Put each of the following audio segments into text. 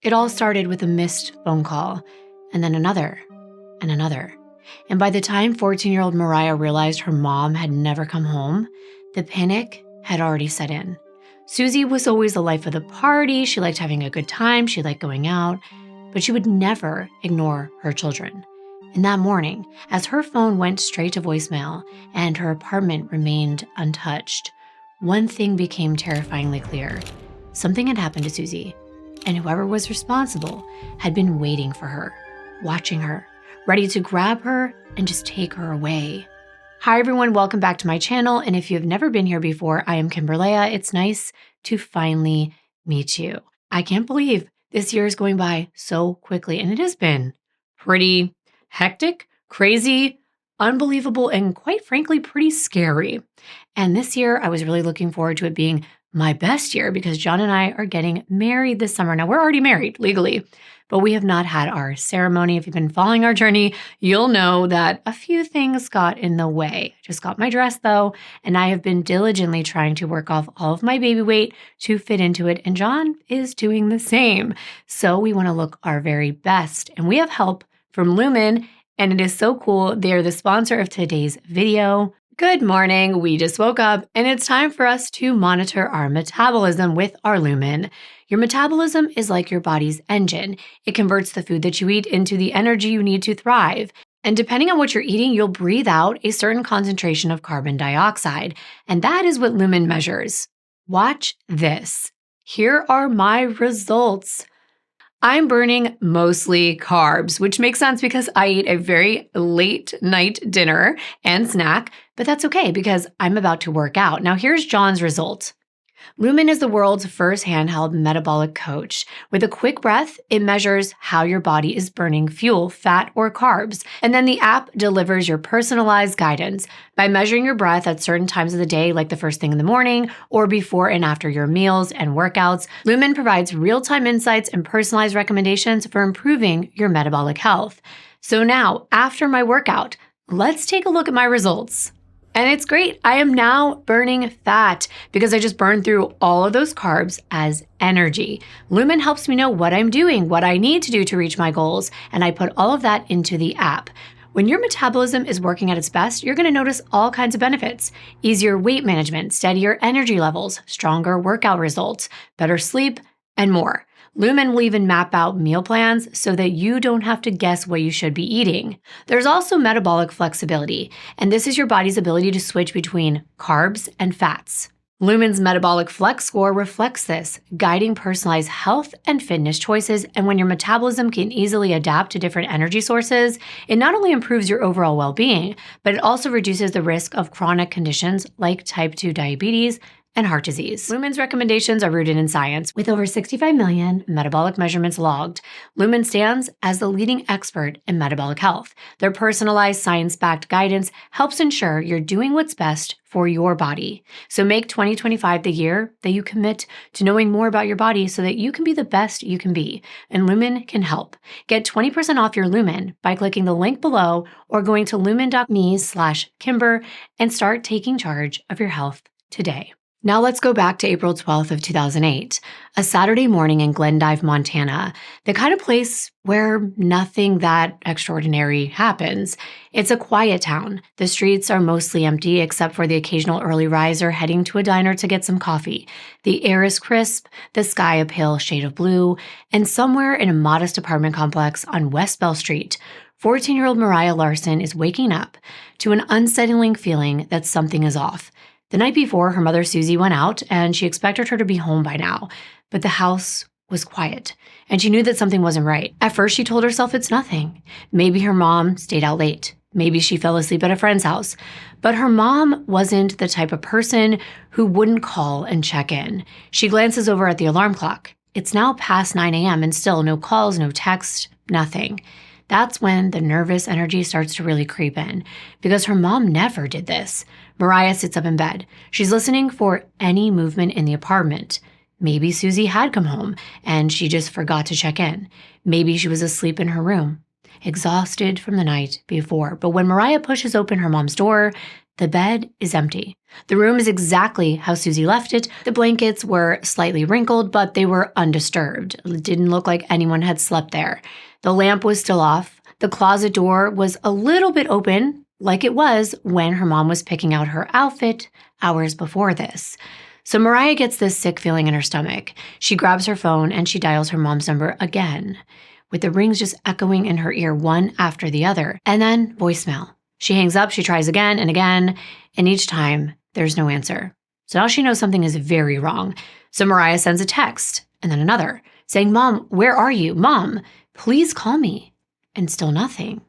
It all started with a missed phone call, and then another, and another. And by the time 14-year-old Mariah realized her mom had never come home, the panic had already set in. Susie was always the life of the party. She liked having a good time. She liked going out, but she would never ignore her children. And that morning, as her phone went straight to voicemail and her apartment remained untouched, one thing became terrifyingly clear. Something had happened to Susie, and whoever was responsible had been waiting for her, watching her, ready to grab her and just take her away. Hi everyone, welcome back to my channel. And if you have never been here before, I am Kimbyrleigha. It's nice to finally meet you. I can't believe this year is going by so quickly, and it has been pretty hectic, crazy, unbelievable, and quite frankly, pretty scary. And this year, I was really looking forward to it being my best year because John and I are getting married this summer. Now, we're already married legally, but we have not had our ceremony. If you've been following our journey, you'll know that a few things got in the way. I just got my dress though, and I have been diligently trying to work off all of my baby weight to fit into it, and John is doing the same. So we want to look our very best, and we have help from Lumen, and it is so cool. They are the sponsor of today's video. Good morning. We just woke up and it's time for us to monitor our metabolism with our Lumen. Your metabolism is like your body's engine. It converts the food that you eat into the energy you need to thrive. And depending on what you're eating, you'll breathe out a certain concentration of carbon dioxide. And that is what Lumen measures. Watch this. Here are my results. I'm burning mostly carbs, which makes sense because I eat a very late night dinner and snack, but that's okay because I'm about to work out. Now here's John's result. Lumen is the world's first handheld metabolic coach. With a quick breath, it measures how your body is burning fuel, fat, or carbs. And then the app delivers your personalized guidance. By measuring your breath at certain times of the day, like the first thing in the morning or before and after your meals and workouts, Lumen provides real-time insights and personalized recommendations for improving your metabolic health. So now, after my workout, let's take a look at my results. And it's great. I am now burning fat because I just burned through all of those carbs as energy. Lumen helps me know what I'm doing, what I need to do to reach my goals, and I put all of that into the app. When your metabolism is working at its best, you're going to notice all kinds of benefits. Easier weight management, steadier energy levels, stronger workout results, better sleep, and more. Lumen will even map out meal plans so that you don't have to guess what you should be eating. There's also metabolic flexibility, and this is your body's ability to switch between carbs and fats. Lumen's metabolic flex score reflects this, guiding personalized health and fitness choices. And when your metabolism can easily adapt to different energy sources, it not only improves your overall well-being, but it also reduces the risk of chronic conditions like type 2 diabetes and heart disease. Lumen's recommendations are rooted in science. With over 65 million metabolic measurements logged, Lumen stands as the leading expert in metabolic health. Their personalized science-backed guidance helps ensure you're doing what's best for your body. So make 2025 the year that you commit to knowing more about your body so that you can be the best you can be. And Lumen can help. Get 20% off your Lumen by clicking the link below or going to lumen.me/Kimber and start taking charge of your health today. Now let's go back to April 12th of 2008, a Saturday morning in Glendive, Montana, the kind of place where nothing that extraordinary happens. It's a quiet town. The streets are mostly empty except for the occasional early riser heading to a diner to get some coffee. The air is crisp, the sky a pale shade of blue, and somewhere in a modest apartment complex on West Bell Street, 14-year-old Mariah Larson is waking up to an unsettling feeling that something is off. The night before, her mother Susie went out and she expected her to be home by now, but the house was quiet and she knew that something wasn't right. At first, she told herself it's nothing. Maybe her mom stayed out late. Maybe she fell asleep at a friend's house. But her mom wasn't the type of person who wouldn't call and check in. She glances over at the alarm clock. It's now past 9 a.m. and still no calls, no text, nothing. That's when the nervous energy starts to really creep in because her mom never did this. Mariah sits up in bed. She's listening for any movement in the apartment. Maybe Susie had come home and she just forgot to check in. Maybe she was asleep in her room, exhausted from the night before. But when Mariah pushes open her mom's door, The bed is empty. The room is exactly how Susie left it. The blankets were slightly wrinkled, but they were undisturbed. It didn't look like anyone had slept there. The lamp was still off. The closet door was a little bit open, like it was when her mom was picking out her outfit hours before this. So Mariah gets this sick feeling in her stomach. She grabs her phone and she dials her mom's number again, with the rings just echoing in her ear one after the other, and then voicemail. She hangs up, she tries again, and each time, there's no answer. So now she knows something is very wrong. So Mariah sends a text, and then another, saying, "Mom, where are you? Mom, please call me." And still nothing.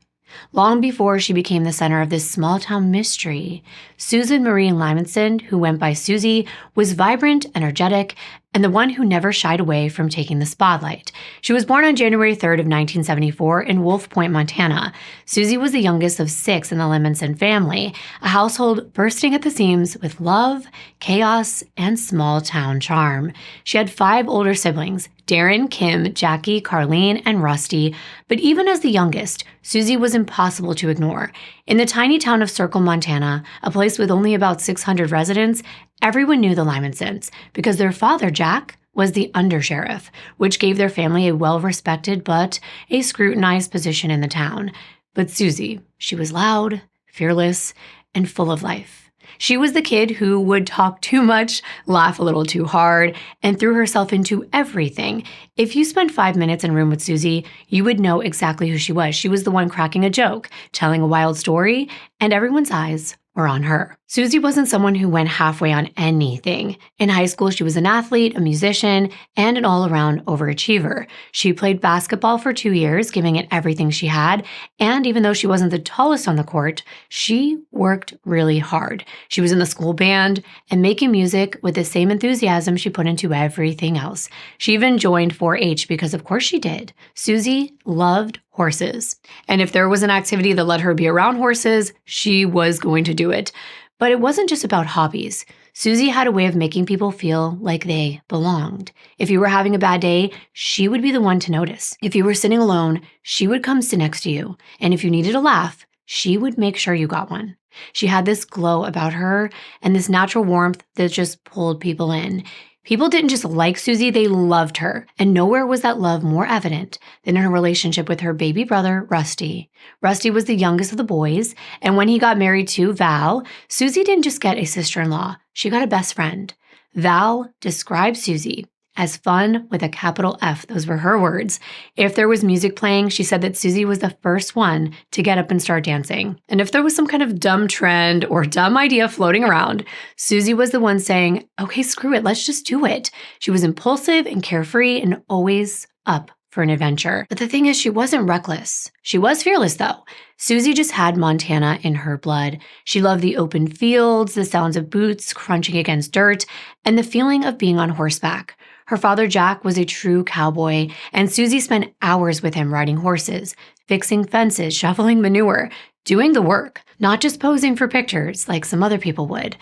Long before she became the center of this small-town mystery, Susan Marie Lymanson, who went by Susie, was vibrant, energetic, and the one who never shied away from taking the spotlight. She was born on January 3rd of 1974 in Wolf Point, Montana. Susie was the youngest of 6 in the Lymanson family, a household bursting at the seams with love, chaos, and small-town charm. She had 5 older siblings, Darren, Kim, Jackie, Carlene, and Rusty, but even as the youngest, Susie was impossible to ignore. In the tiny town of Circle, Montana, a place with only about 600 residents, everyone knew the Lymansons because their father, Jack, was the undersheriff, which gave their family a well-respected but a scrutinized position in the town. But Susie, she was loud, fearless, and full of life. She was the kid who would talk too much, laugh a little too hard, and threw herself into everything. If you spent 5 minutes in a room with Susie, you would know exactly who she was. She was the one cracking a joke, telling a wild story, and everyone's eyes were on her. Susie wasn't someone who went halfway on anything. In high school, she was an athlete, a musician, and an all-around overachiever. She played basketball for 2 years, giving it everything she had, and even though she wasn't the tallest on the court, she worked really hard. She was in the school band and making music with the same enthusiasm she put into everything else. She even joined 4-H because of course she did. Susie loved horses. And if there was an activity that let her be around horses, she was going to do it. But it wasn't just about hobbies. Susie had a way of making people feel like they belonged. If you were having a bad day, she would be the one to notice. If you were sitting alone, she would come sit next to you. And if you needed a laugh, she would make sure you got one. She had this glow about her and this natural warmth that just pulled people in. People didn't just like Susie, they loved her. And nowhere was that love more evident than in her relationship with her baby brother, Rusty. Rusty was the youngest of the boys, and when he got married to Val, Susie didn't just get a sister-in-law, she got a best friend. Val described Susie as fun with a capital F. Those were her words. If there was music playing, she said that Susie was the first one to get up and start dancing. And if there was some kind of dumb trend or dumb idea floating around, Susie was the one saying, "Okay, screw it, let's just do it." She was impulsive and carefree and always up for an adventure. But the thing is, she wasn't reckless. She was fearless, though. Susie just had Montana in her blood. She loved the open fields, the sounds of boots crunching against dirt, and the feeling of being on horseback. Her father, Jack, was a true cowboy, and Susie spent hours with him riding horses, fixing fences, shoveling manure, doing the work, not just posing for pictures like some other people would.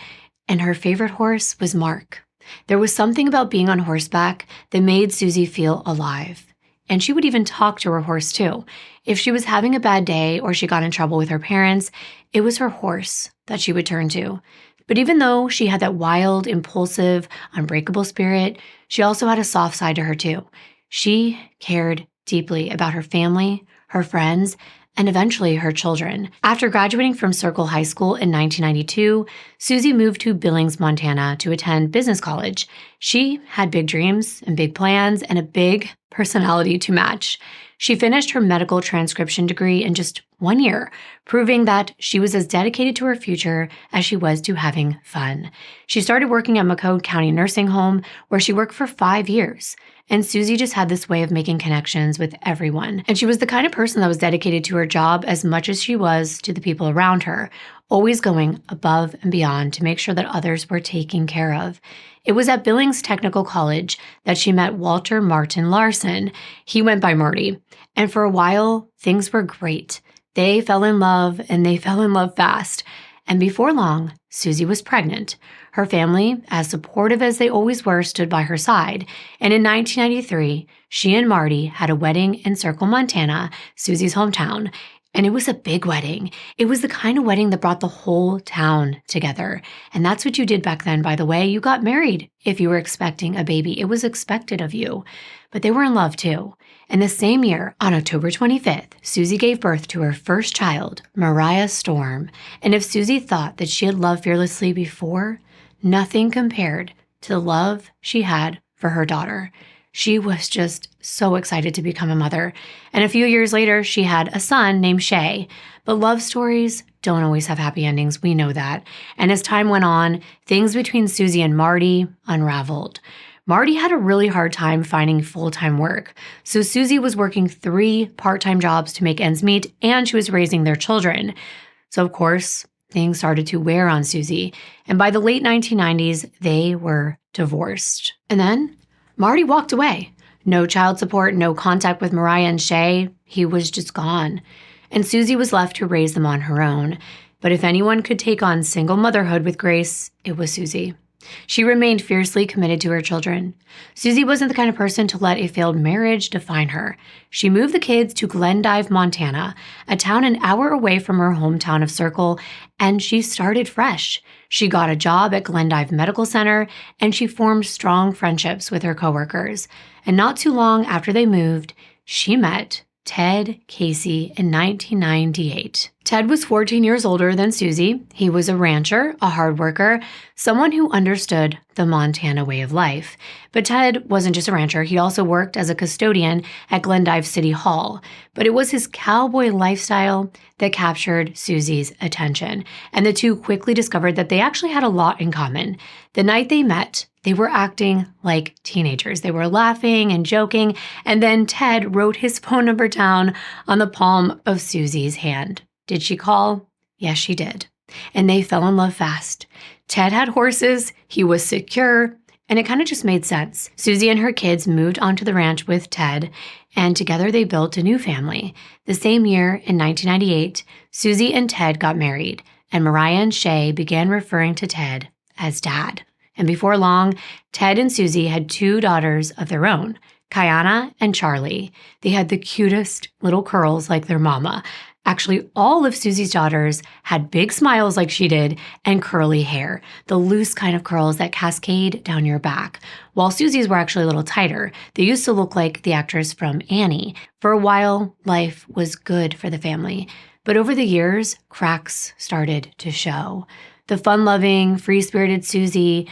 And her favorite horse was Mark. There was something about being on horseback that made Susie feel alive. And she would even talk to her horse too. If she was having a bad day or she got in trouble with her parents, it was her horse that she would turn to. But even though she had that wild, impulsive, unbreakable spirit, she also had a soft side to her too. She cared deeply about her family, her friends, and eventually her children. After graduating from Circle High School in 1992, Susie moved to Billings, Montana to attend business college. She had big dreams and big plans and a big personality to match. She finished her medical transcription degree in just 1 year, proving that she was as dedicated to her future as she was to having fun. She started working at McCone County Nursing Home, where she worked for 5 years. And Susie just had this way of making connections with everyone. And she was the kind of person that was dedicated to her job as much as she was to the people around her, always going above and beyond to make sure that others were taken care of. It was at Billings Technical College that she met Walter Martin Larson. He went by Marty. And for a while, things were great. They fell in love, and they fell in love fast. And before long, Susie was pregnant. Her family, as supportive as they always were, stood by her side. And in 1993, she and Marty had a wedding in Circle, Montana, Susie's hometown. And it was a big wedding. It was the kind of wedding that brought the whole town together. And that's what you did back then, by the way. You got married if you were expecting a baby. It was expected of you. But they were in love too. And the same year, on October 25th, Susie gave birth to her first child, Mariah Storm. And if Susie thought that she had loved fearlessly before, nothing compared to the love she had for her daughter. She was just so excited to become a mother. And a few years later, she had a son named Shay. But love stories don't always have happy endings. We know that. And as time went on, things between Susie and Marty unraveled. Marty had a really hard time finding full-time work. So Susie was working 3 part-time jobs to make ends meet, and she was raising their children. So of course, things started to wear on Susie. And by the late 1990s, they were divorced. And then Marty walked away. No child support, no contact with Mariah and Shay. He was just gone. And Susie was left to raise them on her own. But if anyone could take on single motherhood with grace, it was Susie. She remained fiercely committed to her children. Susie wasn't the kind of person to let a failed marriage define her. She moved the kids to Glendive, Montana, a town an hour away from her hometown of Circle, and she started fresh. She got a job at Glendive Medical Center, and she formed strong friendships with her coworkers. And not too long after they moved, she met Ted Casey in 1998. Ted was 14 years older than Susie. He was a rancher, a hard worker, someone who understood the Montana way of life. But Ted wasn't just a rancher. He also worked as a custodian at Glendive City Hall. But it was his cowboy lifestyle that captured Susie's attention. And the two quickly discovered that they actually had a lot in common. The night they met, they were acting like teenagers. They were laughing and joking, and then Ted wrote his phone number down on the palm of Susie's hand. Did she call? Yes, she did. And they fell in love fast. Ted had horses, he was secure, and it kind of just made sense. Susie and her kids moved onto the ranch with Ted, and together they built a new family. The same year, in 1998, Susie and Ted got married, and Mariah and Shay began referring to Ted as Dad. And before long, Ted and Susie had 2 daughters of their own, Kiana and Charlie. They had the cutest little curls like their mama. Actually, all of Susie's daughters had big smiles like she did and curly hair, the loose kind of curls that cascade down your back, while Susie's were actually a little tighter. They used to look like the actress from Annie. For a while, life was good for the family, but over the years, cracks started to show. The fun-loving, free-spirited Susie,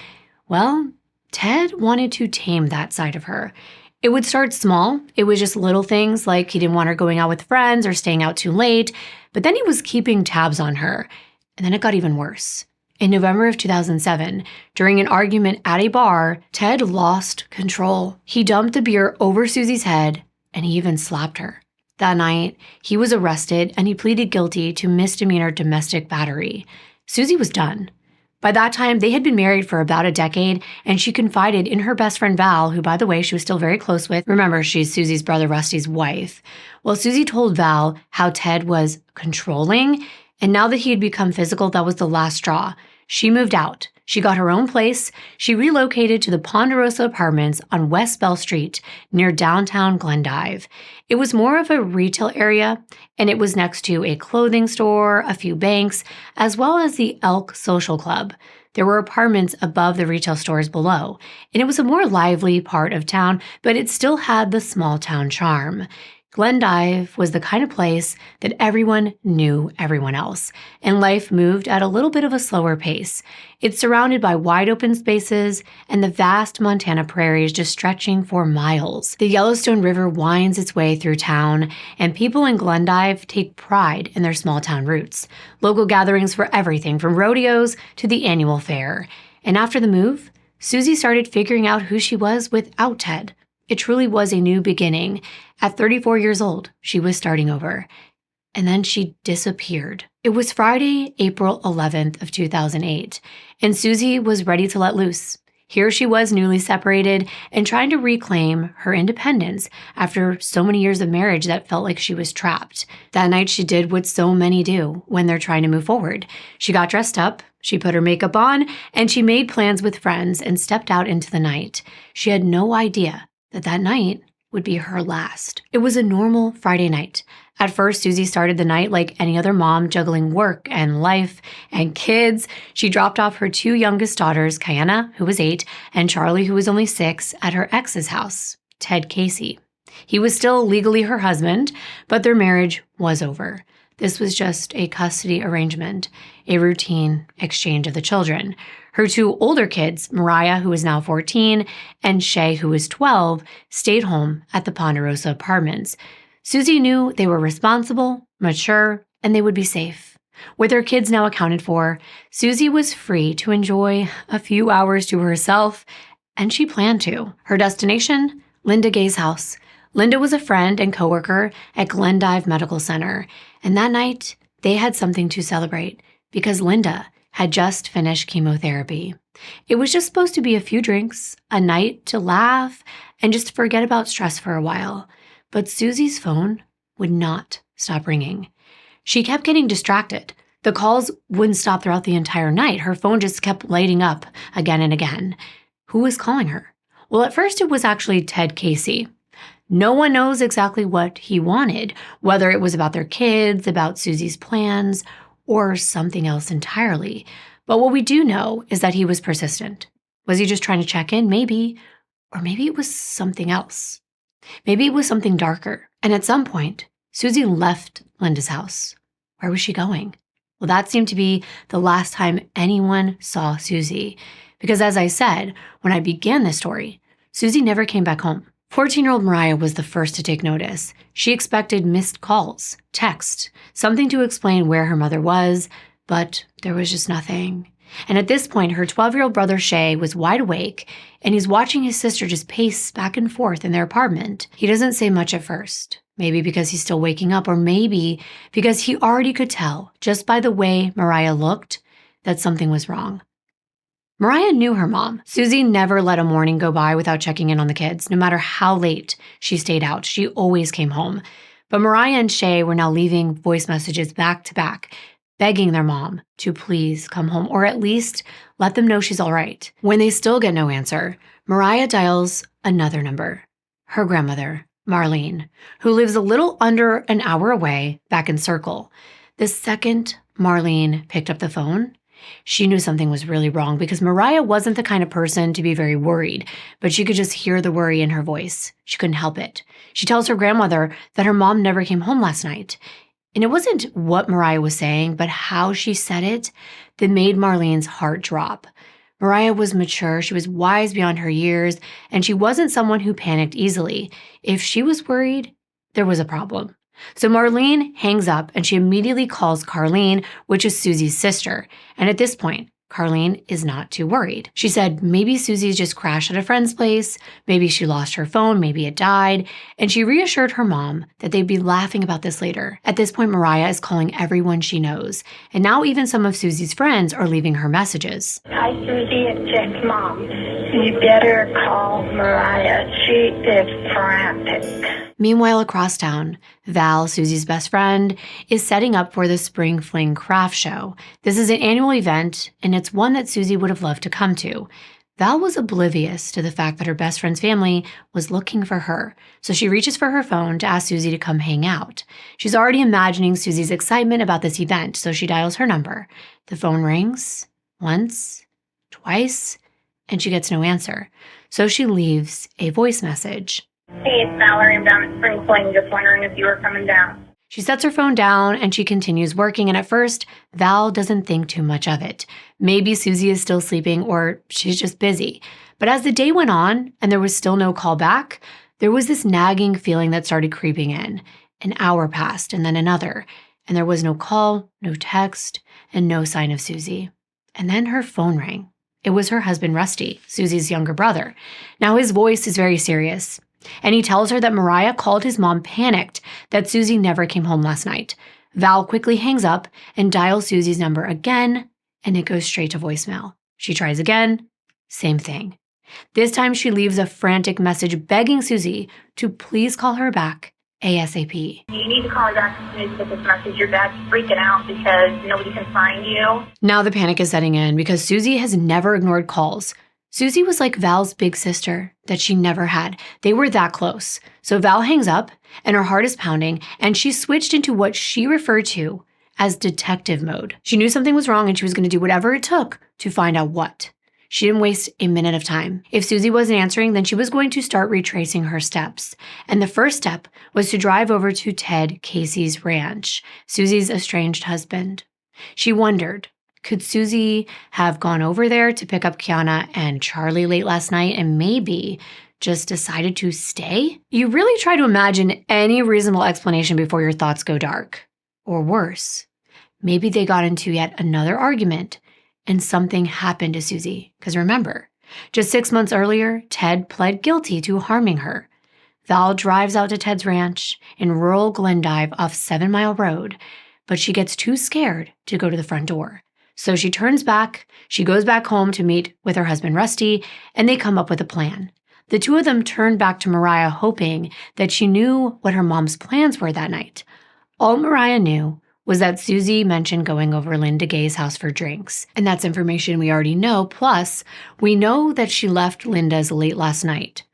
well, Ted wanted to tame that side of her. It would start small. It was just little things like he didn't want her going out with friends or staying out too late, but then he was keeping tabs on her. And then it got even worse. In November of 2007, during an argument at a bar, Ted lost control. He dumped the beer over Susie's head, and he even slapped her. That night, he was arrested, and he pleaded guilty to misdemeanor domestic battery. Susie was done. By that time, they had been married for about a decade, and she confided in her best friend Val, who, by the way, she was still very close with. Remember, she's Susie's brother Rusty's wife. Well, Susie told Val how Ted was controlling, and now that he had become physical, that was the last straw. She moved out. She got her own place. She relocated to the Ponderosa Apartments on West Bell Street near downtown Glendive. It was more of a retail area, and it was next to a clothing store, a few banks, as well as the Elk Social Club. There were apartments above the retail stores below, and it was a more lively part of town, but it still had the small town charm. Glendive was the kind of place that everyone knew everyone else, and life moved at a little bit of a slower pace. It's surrounded by wide open spaces and the vast Montana prairies just stretching for miles. The Yellowstone River winds its way through town, and people in Glendive take pride in their small town roots. Local gatherings for everything from rodeos to the annual fair. And after the move, Susie started figuring out who she was without Ted. It truly was a new beginning. At 34 years old, she was starting over. And then she disappeared. It was Friday, April 11th of 2008, and Susie was ready to let loose. Here she was newly separated and trying to reclaim her independence after so many years of marriage that felt like she was trapped. That night she did what so many do when they're trying to move forward. She got dressed up, she put her makeup on, and she made plans with friends and stepped out into the night. She had no idea that night would be her last. It was a normal Friday night. At first, Susie started the night like any other mom, juggling work and life and kids. She dropped off her 2 youngest daughters, Kiana, who was 8, and Charlie, who was only 6, at her ex's house, Ted Casey. He was still legally her husband, but their marriage was over. This was just a custody arrangement, a routine exchange of the children. Her 2 older kids, Mariah, who is now 14, and Shay, who is 12, stayed home at the Ponderosa Apartments. Susie knew they were responsible, mature, and they would be safe. With her kids now accounted for, Susie was free to enjoy a few hours to herself, and she planned to. Her destination? Linda Gay's house. Linda was a friend and coworker at Glendive Medical Center, and that night, they had something to celebrate because Linda had just finished chemotherapy. It was just supposed to be a few drinks, a night to laugh, and just forget about stress for a while. But Susie's phone would not stop ringing. She kept getting distracted. The calls wouldn't stop throughout the entire night. Her phone just kept lighting up again and again. Who was calling her? Well, at first it was actually Ted Casey. No one knows exactly what he wanted, whether it was about their kids, about Susie's plans, or something else entirely. But what we do know is that he was persistent. Was he just trying to check in? Maybe. Or maybe it was something else. Maybe it was something darker. And at some point, Susie left Linda's house. Where was she going? Well, that seemed to be the last time anyone saw Susie. Because as I said, when I began this story, Susie never came back home. 14-year-old Mariah was the first to take notice. She expected missed calls, text, something to explain where her mother was, but there was just nothing. And at this point, her 12-year-old brother Shay was wide awake, and he's watching his sister just pace back and forth in their apartment. He doesn't say much at first, maybe because he's still waking up, or maybe because he already could tell, just by the way Mariah looked, that something was wrong. Mariah knew her mom. Susie never let a morning go by without checking in on the kids. No matter how late she stayed out, she always came home. But Mariah and Shay were now leaving voice messages back to back, begging their mom to please come home, or at least let them know she's all right. When they still get no answer, Mariah dials another number, her grandmother, Marlene, who lives a little under an hour away back in Circle. The second Marlene picked up the phone, she knew something was really wrong because Mariah wasn't the kind of person to be very worried, but she could just hear the worry in her voice. She couldn't help it. She tells her grandmother that her mom never came home last night. And it wasn't what Mariah was saying, but how she said it that made Marlene's heart drop. Mariah was mature, she was wise beyond her years, and she wasn't someone who panicked easily. If she was worried, there was a problem. So Marlene hangs up and she immediately calls Carlene, which is Susie's sister. And at this point, Carlene is not too worried. She said maybe Susie just crashed at a friend's place, maybe she lost her phone, maybe it died, and she reassured her mom that they'd be laughing about this later. At this point, Mariah is calling everyone she knows, and now even some of Susie's friends are leaving her messages. Hi, Susie, it's Jack's mom. You better call Mariah. She is frantic. Meanwhile, across town, Val, Susie's best friend, is setting up for the Spring Fling Craft Show. This is an annual event, and it's one that Susie would have loved to come to. Val was oblivious to the fact that her best friend's family was looking for her, so she reaches for her phone to ask Susie to come hang out. She's already imagining Susie's excitement about this event, so she dials her number. The phone rings once, twice, and she gets no answer. So she leaves a voice message. Hey, it's Valerie. I'm down at Spring Fling. Just wondering if you were coming down. She sets her phone down and she continues working, and at first, Val doesn't think too much of it. Maybe Susie is still sleeping or she's just busy. But as the day went on and there was still no call back, there was this nagging feeling that started creeping in. An hour passed and then another, and there was no call, no text, and no sign of Susie. And then her phone rang. It was her husband, Rusty, Susie's younger brother. Now his voice is very serious. And he tells her that Mariah called his mom panicked that Susie never came home last night. Val quickly hangs up and dials Susie's number again, and it goes straight to voicemail. She tries again, same thing. This time she leaves a frantic message begging Susie to please call her back ASAP. You need to call me back as soon as you get this message. Your dad's freaking out because nobody can find you. Now the panic is setting in because Susie has never ignored calls. Susie was like Val's big sister that she never had. They were that close. So Val hangs up and her heart is pounding, and she switched into what she referred to as detective mode. She knew something was wrong and she was going to do whatever it took to find out what. She didn't waste a minute of time. If Susie wasn't answering, then she was going to start retracing her steps. And the first step was to drive over to Ted Casey's ranch, Susie's estranged husband. She wondered, could Susie have gone over there to pick up Kiana and Charlie late last night and maybe just decided to stay? You really try to imagine any reasonable explanation before your thoughts go dark. Or worse, maybe they got into yet another argument and something happened to Susie. Because remember, just 6 months earlier, Ted pled guilty to harming her. Val drives out to Ted's ranch in rural Glendive off 7 Mile Road, but she gets too scared to go to the front door. So she turns back, she goes back home to meet with her husband Rusty, and they come up with a plan. The two of them turn back to Mariah hoping that she knew what her mom's plans were that night. All Mariah knew was that Susie mentioned going over Linda Gay's house for drinks. And that's information we already know, plus we know that she left Linda's late last night.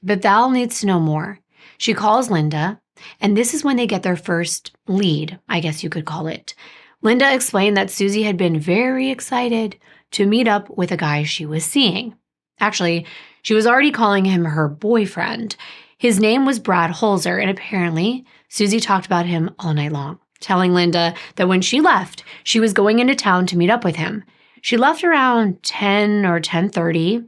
But Val needs to know more. She calls Linda, and this is when they get their first lead, I guess you could call it. Linda explained that Susie had been very excited to meet up with a guy she was seeing. Actually, she was already calling him her boyfriend. His name was Brad Holzer, and apparently Susie talked about him all night long, telling Linda that when she left, she was going into town to meet up with him. She left around 10 or 10:30.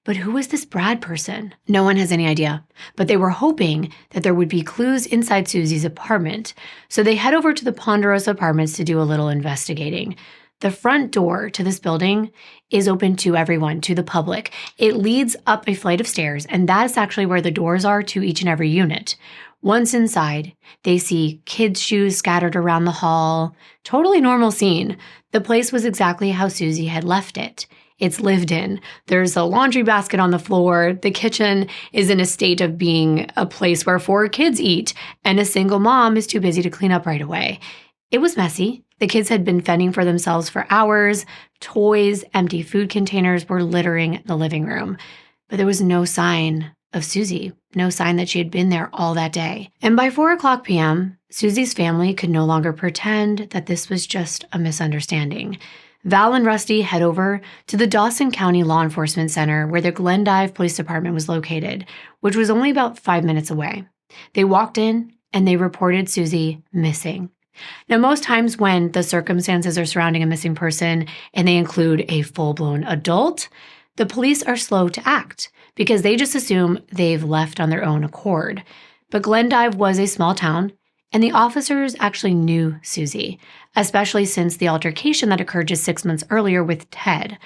But who was this Brad person? No one has any idea. But they were hoping that there would be clues inside Susie's apartment. So they head over to the Ponderosa Apartments to do a little investigating. The front door to this building is open to everyone, to the public. It leads up a flight of stairs, and that's actually where the doors are to each and every unit. Once inside, they see kids' shoes scattered around the hall. Totally normal scene. The place was exactly how Susie had left it. It's lived in. There's a laundry basket on the floor. The kitchen is in a state of being a place where 4 kids eat, and a single mom is too busy to clean up right away. It was messy. The kids had been fending for themselves for hours. Toys, empty food containers were littering the living room. But there was no sign of Susie, no sign that she had been there all that day. And by 4:00 p.m., Susie's family could no longer pretend that this was just a misunderstanding. Val and Rusty head over to the Dawson County Law Enforcement Center where the Glendive Police Department was located, which was only about 5 minutes away. They walked in and they reported Susie missing. Now, most times when the circumstances are surrounding a missing person and they include a full-blown adult, the police are slow to act because they just assume they've left on their own accord. But Glendive was a small town, and the officers actually knew Susie, especially since the altercation that occurred just 6 months earlier with Ted.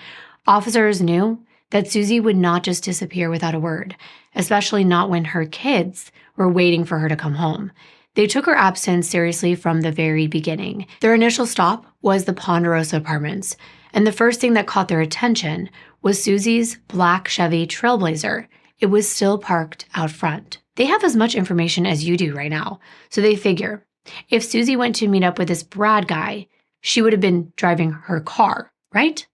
Officers knew that Susie would not just disappear without a word, especially not when her kids were waiting for her to come home. They took her absence seriously from the very beginning. Their initial stop was the Ponderosa Apartments, and the first thing that caught their attention was Susie's black Chevy Trailblazer. It was still parked out front. They have as much information as you do right now, so they figure if Susie went to meet up with this Brad guy, she would have been driving her car, right?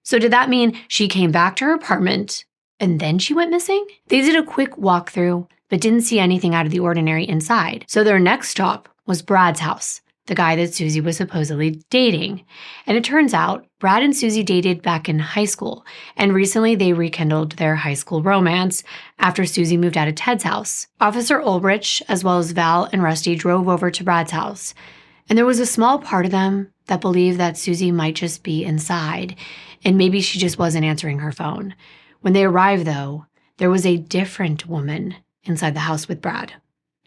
So did that mean she came back to her apartment and then she went missing? They did a quick walkthrough, but didn't see anything out of the ordinary inside. So their next stop was Brad's house, the guy that Susie was supposedly dating. And it turns out Brad and Susie dated back in high school, and recently they rekindled their high school romance after Susie moved out of Ted's house. Officer Ulbrich, as well as Val and Rusty, drove over to Brad's house, and there was a small part of them that believed that Susie might just be inside, and maybe she just wasn't answering her phone. When they arrived, though, there was a different woman inside the house with Brad.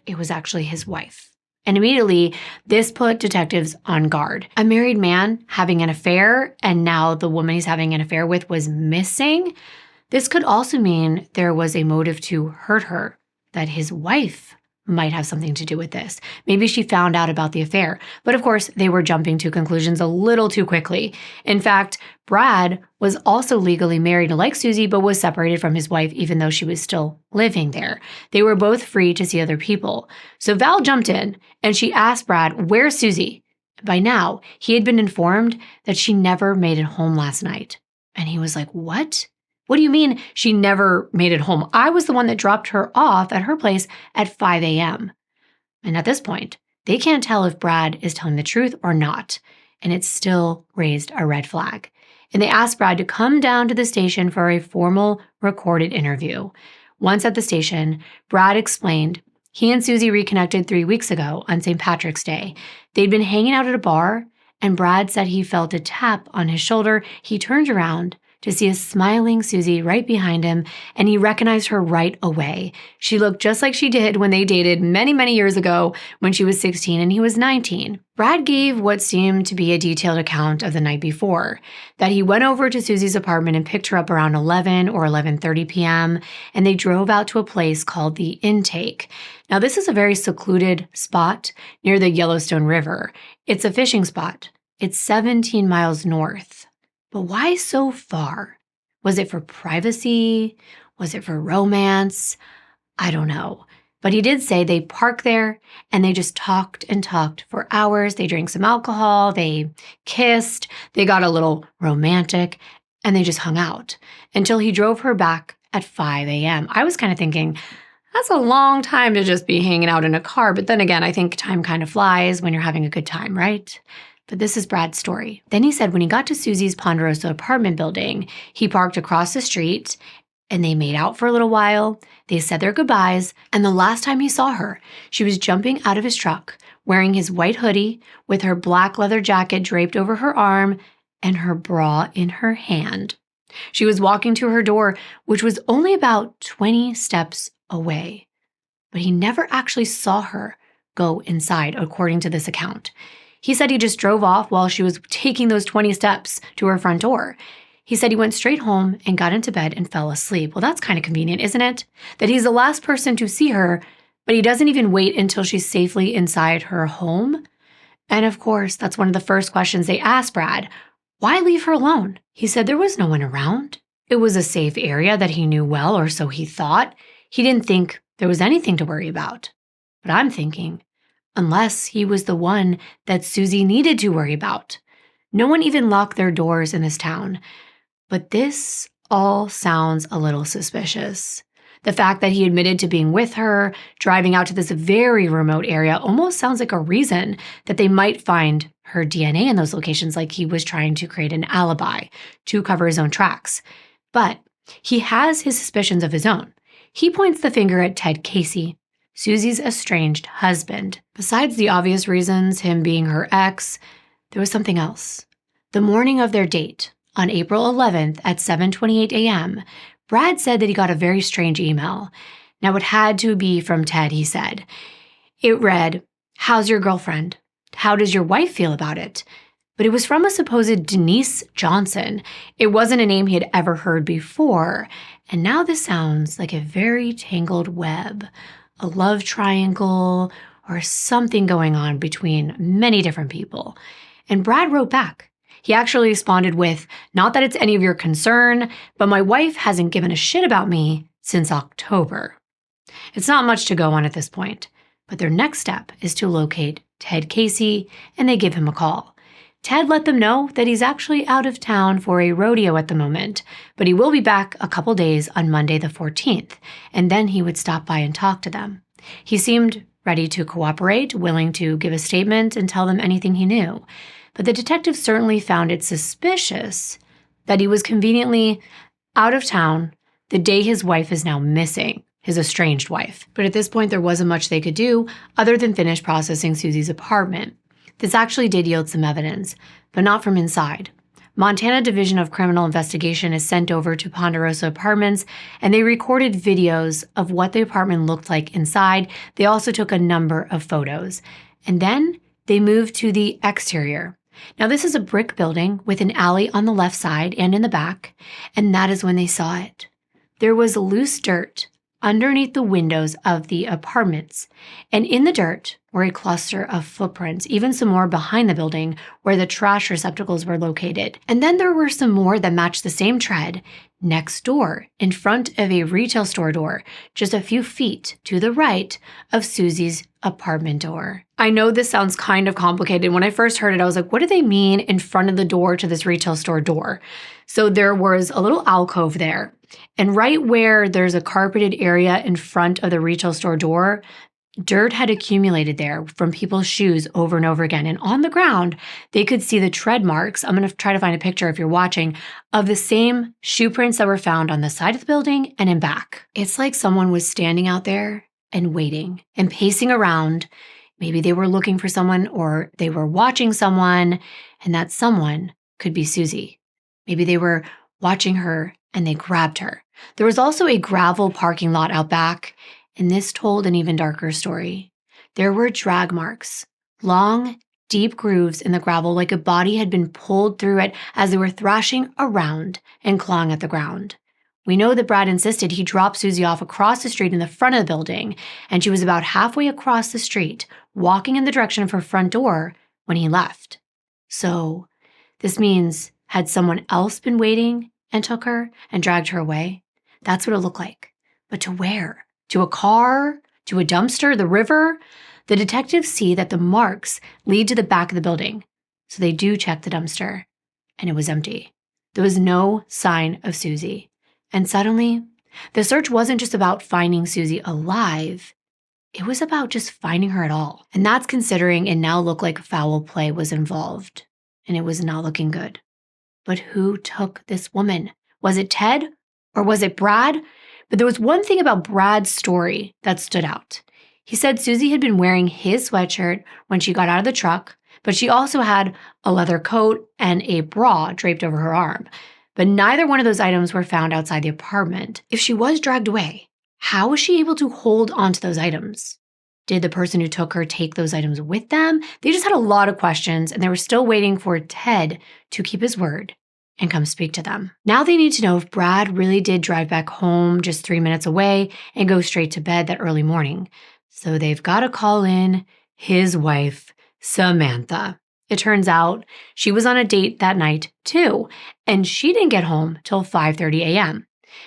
It was actually his wife. And immediately, this put detectives on guard. A married man having an affair, and now the woman he's having an affair with was missing. This could also mean there was a motive to hurt her, that his wife might have something to do with this. Maybe she found out about the affair. But of course, they were jumping to conclusions a little too quickly. In fact, Brad was also legally married like Susie, but was separated from his wife even though she was still living there. They were both free to see other people. So Val jumped in and she asked Brad, "Where's Susie?" By now, he had been informed that she never made it home last night. And he was like, "What? What do you mean she never made it home? I was the one that dropped her off at her place at 5 a.m. And at this point, they can't tell if Brad is telling the truth or not. And it still raised a red flag. And they asked Brad to come down to the station for a formal recorded interview. Once at the station, Brad explained he and Susie reconnected 3 weeks ago on St. Patrick's Day. They'd been hanging out at a bar, and Brad said he felt a tap on his shoulder. He turned around to see a smiling Susie right behind him, and he recognized her right away. She looked just like she did when they dated many, many years ago when she was 16 and he was 19. Brad gave what seemed to be a detailed account of the night before, that he went over to Susie's apartment and picked her up around 11 or 11:30 p.m., and they drove out to a place called the Intake. Now, this is a very secluded spot near the Yellowstone River. It's a fishing spot. It's 17 miles north. But why so far? Was it for privacy? Was it for romance? I don't know. But he did say they parked there and they just talked and talked for hours. They drank some alcohol, they kissed, they got a little romantic, and they just hung out until he drove her back at 5 a.m. I was kind of thinking, that's a long time to just be hanging out in a car. But then again, I think time kind of flies when you're having a good time, right? But this is Brad's story. Then he said when he got to Susie's Ponderosa apartment building, he parked across the street and they made out for a little while. They said their goodbyes. And the last time he saw her, she was jumping out of his truck, wearing his white hoodie with her black leather jacket draped over her arm and her bra in her hand. She was walking to her door, which was only about 20 steps away. But he never actually saw her go inside, according to this account. He said he just drove off while she was taking those 20 steps to her front door. He said he went straight home and got into bed and fell asleep. Well, that's kind of convenient, isn't it? That he's the last person to see her, but he doesn't even wait until she's safely inside her home. And of course, that's one of the first questions they asked Brad. Why leave her alone? He said there was no one around. It was a safe area that he knew well, or so he thought. He didn't think there was anything to worry about. But I'm thinking, unless he was the one that Susie needed to worry about. No one even locked their doors in this town. But this all sounds a little suspicious. The fact that he admitted to being with her, driving out to this very remote area, almost sounds like a reason that they might find her DNA in those locations, like he was trying to create an alibi to cover his own tracks. But he has his suspicions of his own. He points the finger at Ted Casey, Susie's estranged husband. Besides the obvious reasons, him being her ex, there was something else. The morning of their date, on April 11th at 7:28 a.m., Brad said that he got a very strange email. Now, it had to be from Ted, he said. It read, "How's your girlfriend? How does your wife feel about it?" But it was from a supposed Denise Johnson. It wasn't a name he had ever heard before. And now this sounds like a very tangled web. A love triangle, or something going on between many different people. And Brad wrote back. He actually responded with, "Not that it's any of your concern, but my wife hasn't given a shit about me since October." It's not much to go on at this point, but their next step is to locate Ted Casey, and they give him a call. Ted let them know that he's actually out of town for a rodeo at the moment, but he will be back a couple days on Monday the 14th, and then he would stop by and talk to them. He seemed ready to cooperate, willing to give a statement and tell them anything he knew. But the detective certainly found it suspicious that he was conveniently out of town the day his wife is now missing, his estranged wife. But at this point, there wasn't much they could do other than finish processing Susie's apartment. This actually did yield some evidence, but not from inside. Montana Division of Criminal Investigation is sent over to Ponderosa Apartments, and they recorded videos of what the apartment looked like inside. They also took a number of photos. And then they moved to the exterior. Now, this is a brick building with an alley on the left side and in the back, and that is when they saw it. There was loose dirt underneath the windows of the apartments, and in the dirt were a cluster of footprints, even some more behind the building where the trash receptacles were located. And then there were some more that matched the same tread next door, in front of a retail store door, just a few feet to the right of Susie's apartment door. I know this sounds kind of complicated. When I first heard it, I was like, what do they mean in front of the door to this retail store door? So there was a little alcove there. And right where there's a carpeted area in front of the retail store door, dirt had accumulated there from people's shoes over and over again. And on the ground, they could see the tread marks. I'm going to try to find a picture if you're watching of the same shoe prints that were found on the side of the building and in back. It's like someone was standing out there and waiting and pacing around. Maybe they were looking for someone or they were watching someone, and that someone could be Susie. Maybe they were watching her and they grabbed her. There was also a gravel parking lot out back, and this told an even darker story. There were drag marks, long, deep grooves in the gravel like a body had been pulled through it as they were thrashing around and clawing at the ground. We know that Brad insisted he dropped Susie off across the street in the front of the building, and she was about halfway across the street, walking in the direction of her front door when he left. So this means, had someone else been waiting and took her and dragged her away? That's what it looked like. But to where? To a car? To a dumpster? The river? The detectives see that the marks lead to the back of the building. So they do check the dumpster. And it was empty. There was no sign of Susie. And suddenly, the search wasn't just about finding Susie alive. It was about just finding her at all. And that's considering it now looked like foul play was involved. And it was not looking good. But who took this woman? Was it Ted? Or was it Brad? But there was one thing about Brad's story that stood out. He said Susie had been wearing his sweatshirt when she got out of the truck, but she also had a leather coat and a bra draped over her arm. But neither one of those items were found outside the apartment. If she was dragged away, how was she able to hold onto those items? Did the person who took her take those items with them? They just had a lot of questions, and they were still waiting for Ted to keep his word and come speak to them. Now they need to know if Brad really did drive back home just 3 minutes away and go straight to bed that early morning. So they've got to call in his wife, Samantha. It turns out she was on a date that night too, and she didn't get home till 5:30 a.m.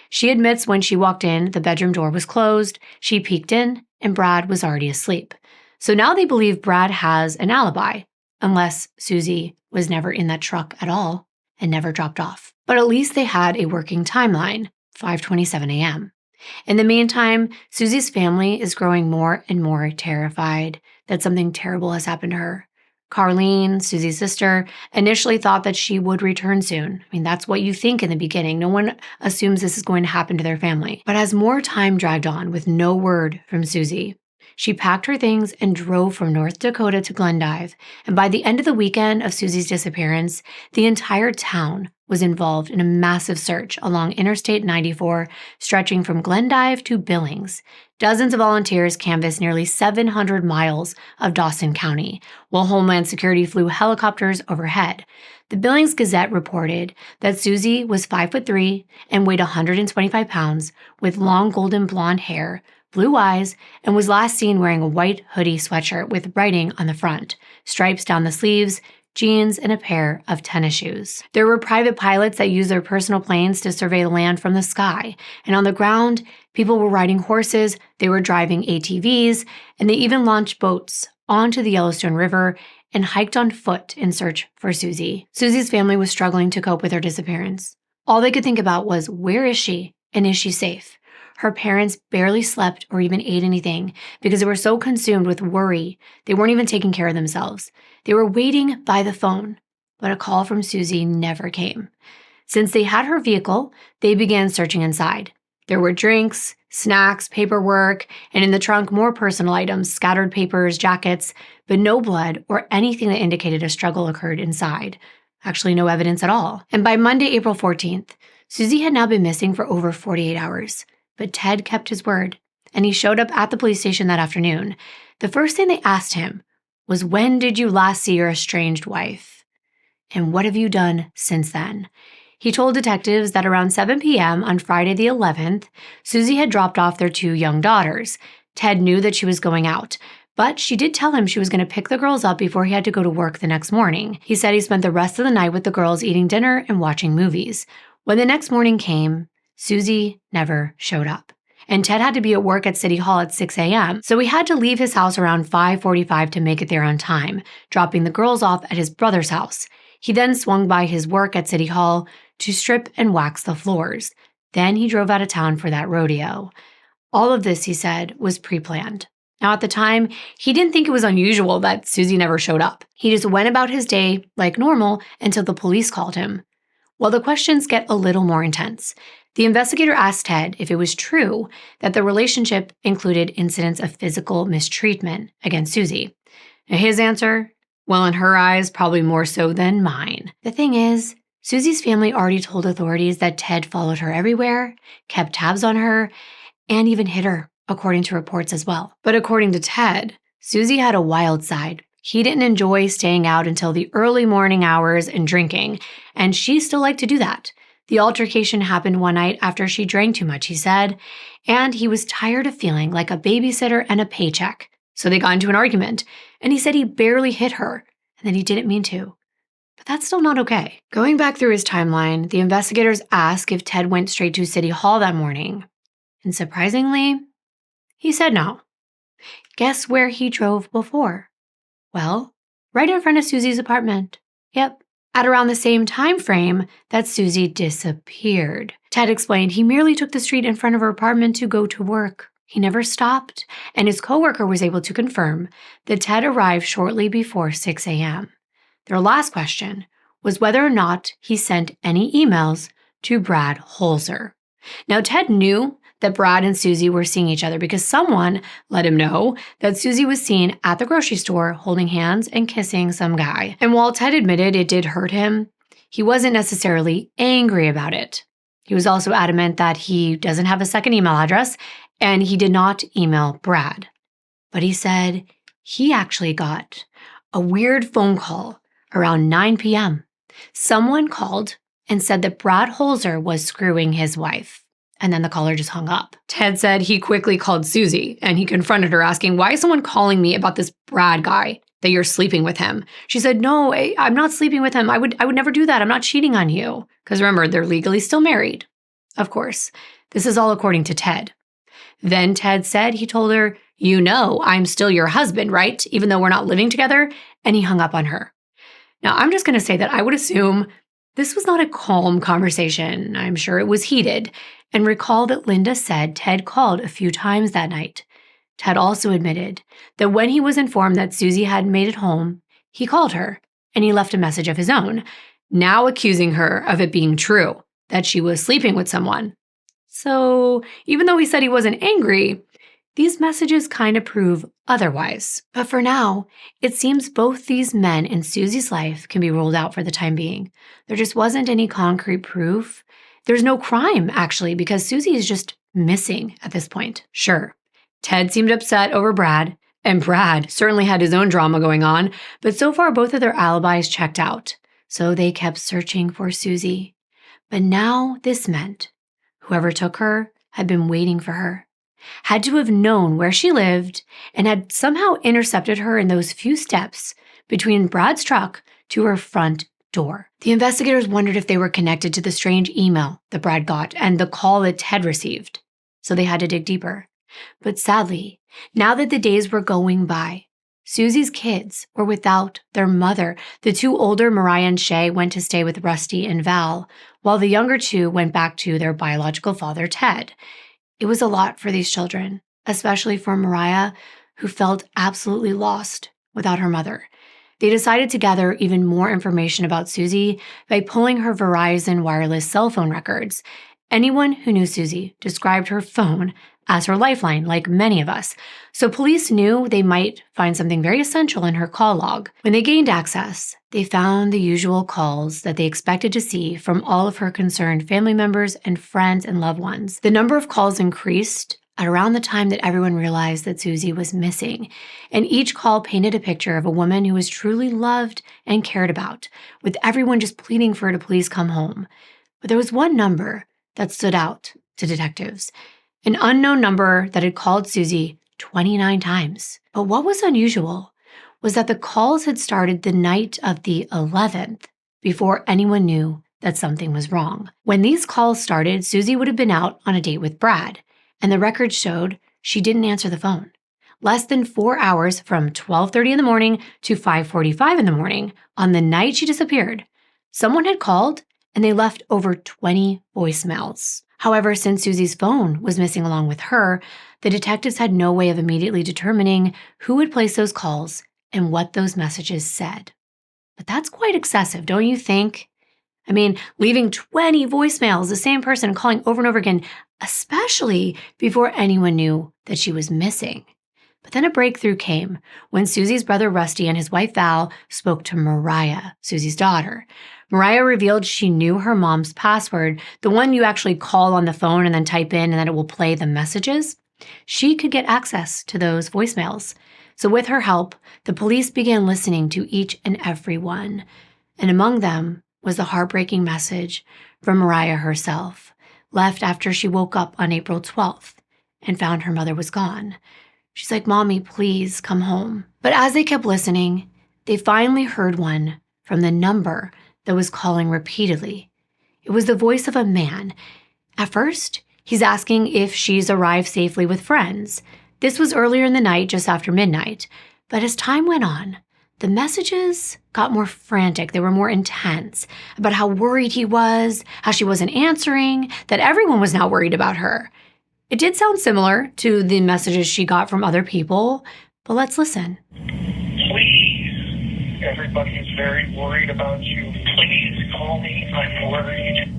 She admits when she walked in, the bedroom door was closed, she peeked in, and Brad was already asleep. So now they believe Brad has an alibi, unless Susie was never in that truck at all and never dropped off. But at least they had a working timeline, 5:27 a.m. In the meantime, Susie's family is growing more and more terrified that something terrible has happened to her. Carlene, Susie's sister, initially thought that she would return soon. I mean, that's what you think in the beginning. No one assumes this is going to happen to their family. But as more time dragged on with no word from Susie, she packed her things and drove from North Dakota to Glendive. And by the end of the weekend of Susie's disappearance, the entire town was involved in a massive search along Interstate 94, stretching from Glendive to Billings. Dozens of volunteers canvassed nearly 700 miles of Dawson County, while Homeland Security flew helicopters overhead. The Billings Gazette reported that Susie was 5'3" and weighed 125 pounds, with long golden blonde hair, blue eyes, and was last seen wearing a white hoodie sweatshirt with writing on the front, stripes down the sleeves, jeans, and a pair of tennis shoes. There were private pilots that used their personal planes to survey the land from the sky, and on the ground, people were riding horses, they were driving ATVs, and they even launched boats onto the Yellowstone River and hiked on foot in search for Susie. Susie's family was struggling to cope with her disappearance. All they could think about was, where is she, and is she safe? Her parents barely slept or even ate anything because they were so consumed with worry, they weren't even taking care of themselves. They were waiting by the phone, but a call from Susie never came. Since they had her vehicle, they began searching inside. There were drinks, snacks, paperwork, and in the trunk, more personal items, scattered papers, jackets, but no blood or anything that indicated a struggle occurred inside. Actually, no evidence at all. And by Monday, April 14th, Susie had now been missing for over 48 hours. But Ted kept his word, and he showed up at the police station that afternoon. The first thing they asked him was, when did you last see your estranged wife? And what have you done since then? He told detectives that around 7 p.m. on Friday the 11th, Susie had dropped off their 2 young daughters. Ted knew that she was going out, But she did tell him she was going to pick the girls up before he had to go to work the next morning. He said he spent the rest of the night with the girls eating dinner and watching movies. When the next morning came, Susie never showed up. And Ted had to be at work at City Hall at 6 a.m., so he had to leave his house around 5:45 to make it there on time, dropping the girls off at his brother's house. He then swung by his work at City Hall to strip and wax the floors. Then he drove out of town for that rodeo. All of this, he said, was pre-planned. Now, at the time, he didn't think it was unusual that Susie never showed up. He just went about his day like normal until the police called him. Well, the questions get a little more intense. The investigator asked Ted if it was true that the relationship included incidents of physical mistreatment against Susie. Now, his answer, well, in her eyes, probably more so than mine. The thing is, Susie's family already told authorities that Ted followed her everywhere, kept tabs on her, and even hit her, according to reports as well. But according to Ted, Susie had a wild side. He didn't enjoy staying out until the early morning hours and drinking, and she still liked to do that. The altercation happened one night after she drank too much, he said, and he was tired of feeling like a babysitter and a paycheck. So they got into an argument, and he said he barely hit her, and that he didn't mean to. But that's still not okay. Going back through his timeline, the investigators asked if Ted went straight to City Hall that morning. And surprisingly, he said no. Guess where he drove before? Well, right in front of Susie's apartment. Yep, at around the same time frame that Susie disappeared. Ted explained he merely took the street in front of her apartment to go to work. He never stopped, and his coworker was able to confirm that Ted arrived shortly before 6 a.m. Their last question was whether or not he sent any emails to Brad Holzer. Now, Ted knew that Brad and Susie were seeing each other because someone let him know that Susie was seen at the grocery store holding hands and kissing some guy. And while Ted admitted it did hurt him, he wasn't necessarily angry about it. He was also adamant that he doesn't have a second email address and he did not email Brad. But he said he actually got a weird phone call around 9 p.m. Someone called and said that Brad Holzer was screwing his wife. And then the caller just hung up. Ted said he quickly called Susie and he confronted her asking, why is someone calling me about this Brad guy, that you're sleeping with him? She said, no, I'm not sleeping with him. I would never do that. I'm not cheating on you. Because remember, they're legally still married. Of course, this is all according to Ted. Then Ted said he told her, you know, I'm still your husband, right? Even though we're not living together. And he hung up on her. Now, I'm just going to say that I would assume this was not a calm conversation. I'm sure it was heated. And recall that Linda said Ted called a few times that night. Ted also admitted that when he was informed that Susie hadn't made it home, he called her and he left a message of his own, now accusing her of it being true, that she was sleeping with someone. So even though he said he wasn't angry, these messages kind of prove otherwise. But for now, it seems both these men in Susie's life can be ruled out for the time being. There just wasn't any concrete proof. There's no crime, actually, because Susie is just missing at this point. Sure, Ted seemed upset over Brad, and Brad certainly had his own drama going on, but so far both of their alibis checked out. So they kept searching for Susie. But now this meant whoever took her had been waiting for her, had to have known where she lived, and had somehow intercepted her in those few steps between Brad's truck to her front door. The investigators wondered if they were connected to the strange email that Brad got and the call that Ted received, so they had to dig deeper. But sadly, now that the days were going by, Susie's kids were without their mother. The two older, Mariah and Shay, went to stay with Rusty and Val, while the younger two went back to their biological father, Ted. It was a lot for these children, especially for Mariah, who felt absolutely lost without her mother. They decided to gather even more information about Susie by pulling her Verizon wireless cell phone records. Anyone who knew Susie described her phone as her lifeline, like many of us. So police knew they might find something very essential in her call log. When they gained access, they found the usual calls that they expected to see from all of her concerned family members and friends and loved ones. The number of calls increased at around the time that everyone realized that Susie was missing, and each call painted a picture of a woman who was truly loved and cared about, with everyone just pleading for her to please come home. But there was one number that stood out to detectives, an unknown number that had called Susie 29 times. But what was unusual was that the calls had started the night of the 11th before anyone knew that something was wrong. When these calls started, Susie would have been out on a date with Brad, and the records showed she didn't answer the phone. Less than 4 hours from 12:30 in the morning to 5:45 in the morning on the night she disappeared, someone had called and they left over 20 voicemails. However, since Susie's phone was missing along with her, the detectives had no way of immediately determining who had placed those calls and what those messages said. But that's quite excessive, don't you think? I mean, leaving 20 voicemails, the same person calling over and over again, especially before anyone knew that she was missing. But then a breakthrough came when Susie's brother Rusty and his wife Val spoke to Mariah, Susie's daughter. Mariah revealed she knew her mom's password, the one you actually call on the phone and then type in and then it will play the messages. She could get access to those voicemails. So with her help, the police began listening to each and every one. And among them was the heartbreaking message from Mariah herself, left after she woke up on April 12th and found her mother was gone. She's like, "Mommy, please come home." But as they kept listening, they finally heard one from the number that was calling repeatedly. It was the voice of a man. At first, he's asking if she's arrived safely with friends. This was earlier in the night, just after midnight. But as time went on, the messages got more frantic. They were more intense about how worried he was, how she wasn't answering, that everyone was now worried about her. It did sound similar to the messages she got from other people, but let's listen. "Please, everybody is very worried about you. Please call me. I'm worried.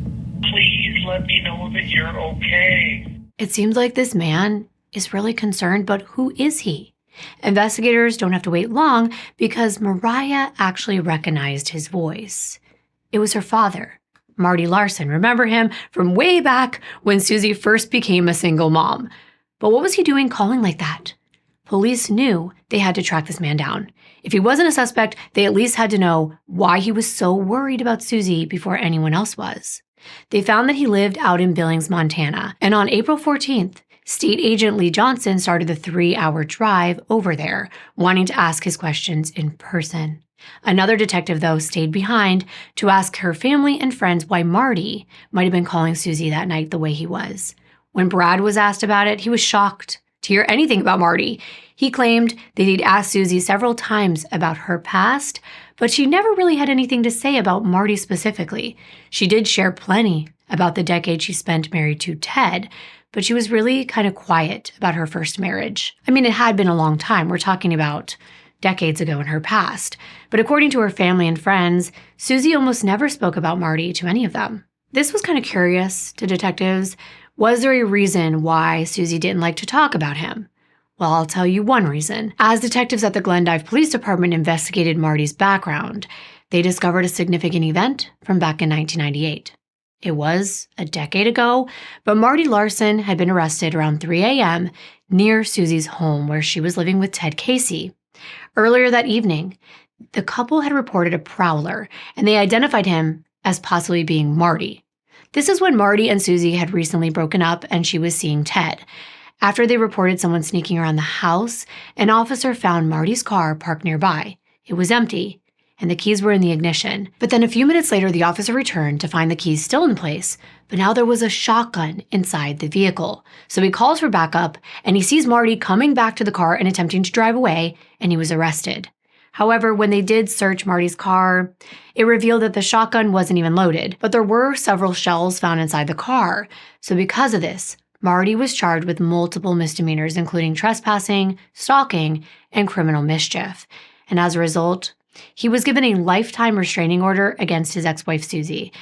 Please let me know that you're okay." It seems like this man is really concerned, but who is he? Investigators don't have to wait long because Mariah actually recognized his voice. It was her father, Marty Larson. Remember him from way back when Susie first became a single mom. But what was he doing calling like that? Police knew they had to track this man down. If he wasn't a suspect, they at least had to know why he was so worried about Susie before anyone else was. They found that he lived out in Billings, Montana, and on April 14th, State Agent Lee Johnson started the 3-hour drive over there, wanting to ask his questions in person. Another detective, though, stayed behind to ask her family and friends why Marty might have been calling Susie that night the way he was. When Brad was asked about it, he was shocked to hear anything about Marty. He claimed that he'd asked Susie several times about her past, but she never really had anything to say about Marty specifically. She did share plenty about the decade she spent married to Ted, but she was really kind of quiet about her first marriage. I mean, it had been a long time. We're talking about decades ago in her past. But according to her family and friends, Susie almost never spoke about Marty to any of them. This was kind of curious to detectives. Was there a reason why Susie didn't like to talk about him? Well, I'll tell you one reason. As detectives at the Glendive Police Department investigated Marty's background, they discovered a significant event from back in 1998. It was a decade ago, but Marty Larson had been arrested around 3 a.m. near Susie's home where she was living with Ted Casey. Earlier that evening, the couple had reported a prowler, and they identified him as possibly being Marty. This is when Marty and Susie had recently broken up and she was seeing Ted. After they reported someone sneaking around the house, an officer found Marty's car parked nearby. It was empty, and the keys were in the ignition. But then a few minutes later, the officer returned to find the keys still in place, but now there was a shotgun inside the vehicle. So he calls for backup, and he sees Marty coming back to the car and attempting to drive away, and he was arrested. However, when they did search Marty's car, it revealed that the shotgun wasn't even loaded, but there were several shells found inside the car. So because of this, Marty was charged with multiple misdemeanors, including trespassing, stalking, and criminal mischief. And as a result, he was given a lifetime restraining order against his ex-wife, Susie.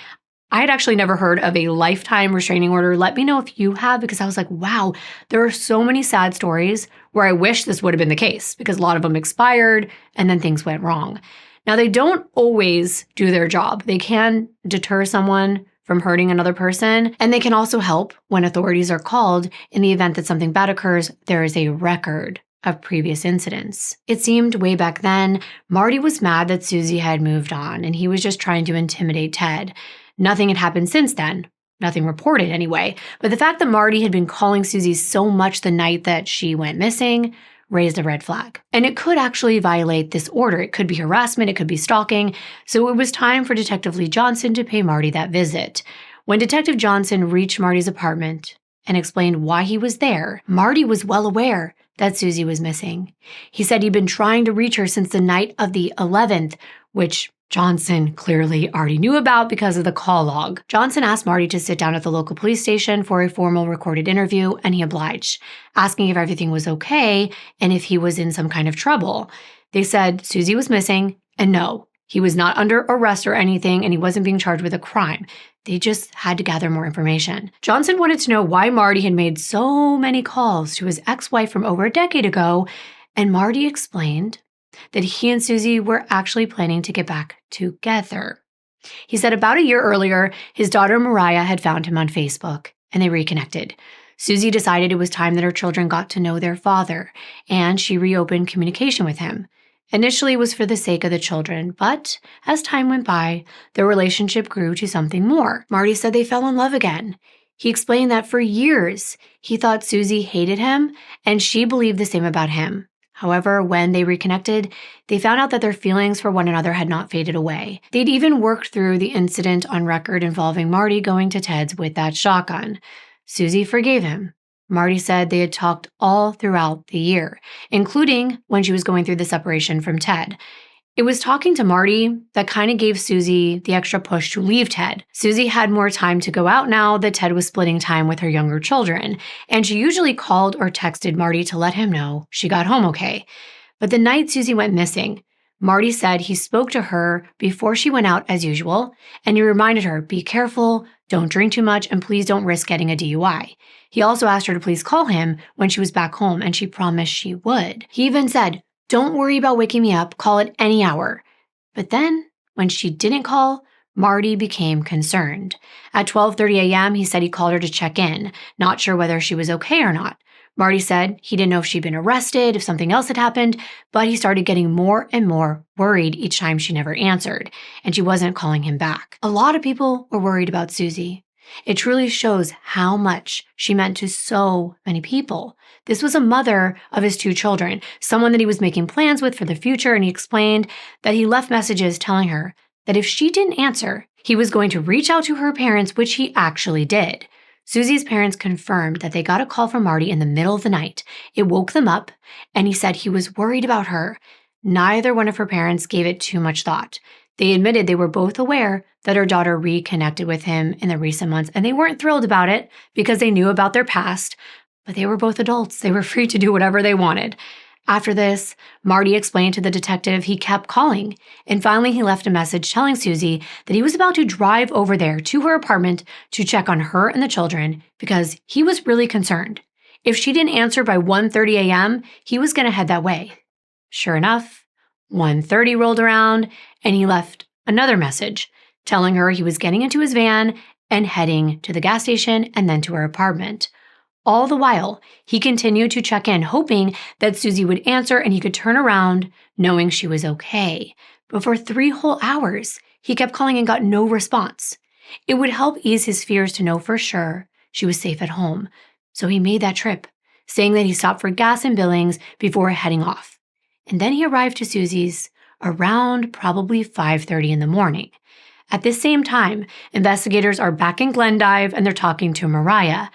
I had actually never heard of a lifetime restraining order. Let me know if you have, because I was like, wow, there are so many sad stories where I wish this would have been the case because a lot of them expired and then things went wrong. Now, they don't always do their job. They can deter someone from hurting another person, and they can also help when authorities are called in the event that something bad occurs. There is a record of previous incidents. It seemed way back then, Marty was mad that Susie had moved on and he was just trying to intimidate Ted. Nothing had happened since then, Nothing reported anyway. But the fact that Marty had been calling Susie so much the night that she went missing raised a red flag. And it could actually violate this order. It could be harassment, it could be stalking. So it was time for Detective Lee Johnson to pay Marty that visit. When Detective Johnson reached Marty's apartment and explained why he was there, Marty was well aware that Susie was missing. He said he'd been trying to reach her since the night of the 11th, which Johnson clearly already knew about because of the call log. Johnson asked Marty to sit down at the local police station for a formal recorded interview, and he obliged, asking if everything was okay and if he was in some kind of trouble. They said Susie was missing, and no, he was not under arrest or anything, and he wasn't being charged with a crime. They just had to gather more information. Johnson wanted to know why Marty had made so many calls to his ex-wife from over a decade ago, and Marty explained that he and Susie were actually planning to get back together. He said about a year earlier, his daughter Mariah had found him on Facebook, and they reconnected. Susie decided it was time that her children got to know their father, and she reopened communication with him. Initially, it was for the sake of the children, but as time went by, their relationship grew to something more. Marty said they fell in love again. He explained that for years, he thought Susie hated him, and she believed the same about him. However, when they reconnected, they found out that their feelings for one another had not faded away. They'd even worked through the incident on record involving Marty going to Ted's with that shotgun. Susie forgave him. Marty said they had talked all throughout the year, including when she was going through the separation from Ted. It was talking to Marty that kind of gave Susie the extra push to leave Ted. Susie had more time to go out now that Ted was splitting time with her younger children, and she usually called or texted Marty to let him know she got home okay. But the night Susie went missing, Marty said he spoke to her before she went out as usual, and he reminded her, be careful, don't drink too much, and please don't risk getting a DUI. He also asked her to please call him when she was back home, and she promised she would. He even said, don't worry about waking me up, call it any hour. But then, when she didn't call, Marty became concerned. At 12:30 a.m., he said he called her to check in, not sure whether she was okay or not. Marty said he didn't know if she'd been arrested, if something else had happened, but he started getting more and more worried each time she never answered, and she wasn't calling him back. A lot of people were worried about Susie. It truly shows how much she meant to so many people. This was a mother of his 2 children, someone that he was making plans with for the future, and he explained that he left messages telling her that if she didn't answer, he was going to reach out to her parents, which he actually did. Susie's parents confirmed that they got a call from Marty in the middle of the night. It woke them up, and he said he was worried about her. Neither one of her parents gave it too much thought. They admitted they were both aware that her daughter reconnected with him in the recent months, and they weren't thrilled about it because they knew about their past, but they were both adults. They were free to do whatever they wanted. After this, Marty explained to the detective he kept calling, and finally he left a message telling Susie that he was about to drive over there to her apartment to check on her and the children because he was really concerned. If she didn't answer by 1:30 a.m., he was going to head that way. Sure enough, 1:30 rolled around, and he left another message telling her he was getting into his van and heading to the gas station and then to her apartment. All the while, he continued to check in, hoping that Susie would answer and he could turn around, knowing she was okay. But for 3 whole hours, he kept calling and got no response. It would help ease his fears to know for sure she was safe at home. So he made that trip, saying that he stopped for gas in Billings before heading off. And then he arrived to Susie's around probably 5:30 in the morning. At this same time, investigators are back in Glendive and they're talking to Mariah.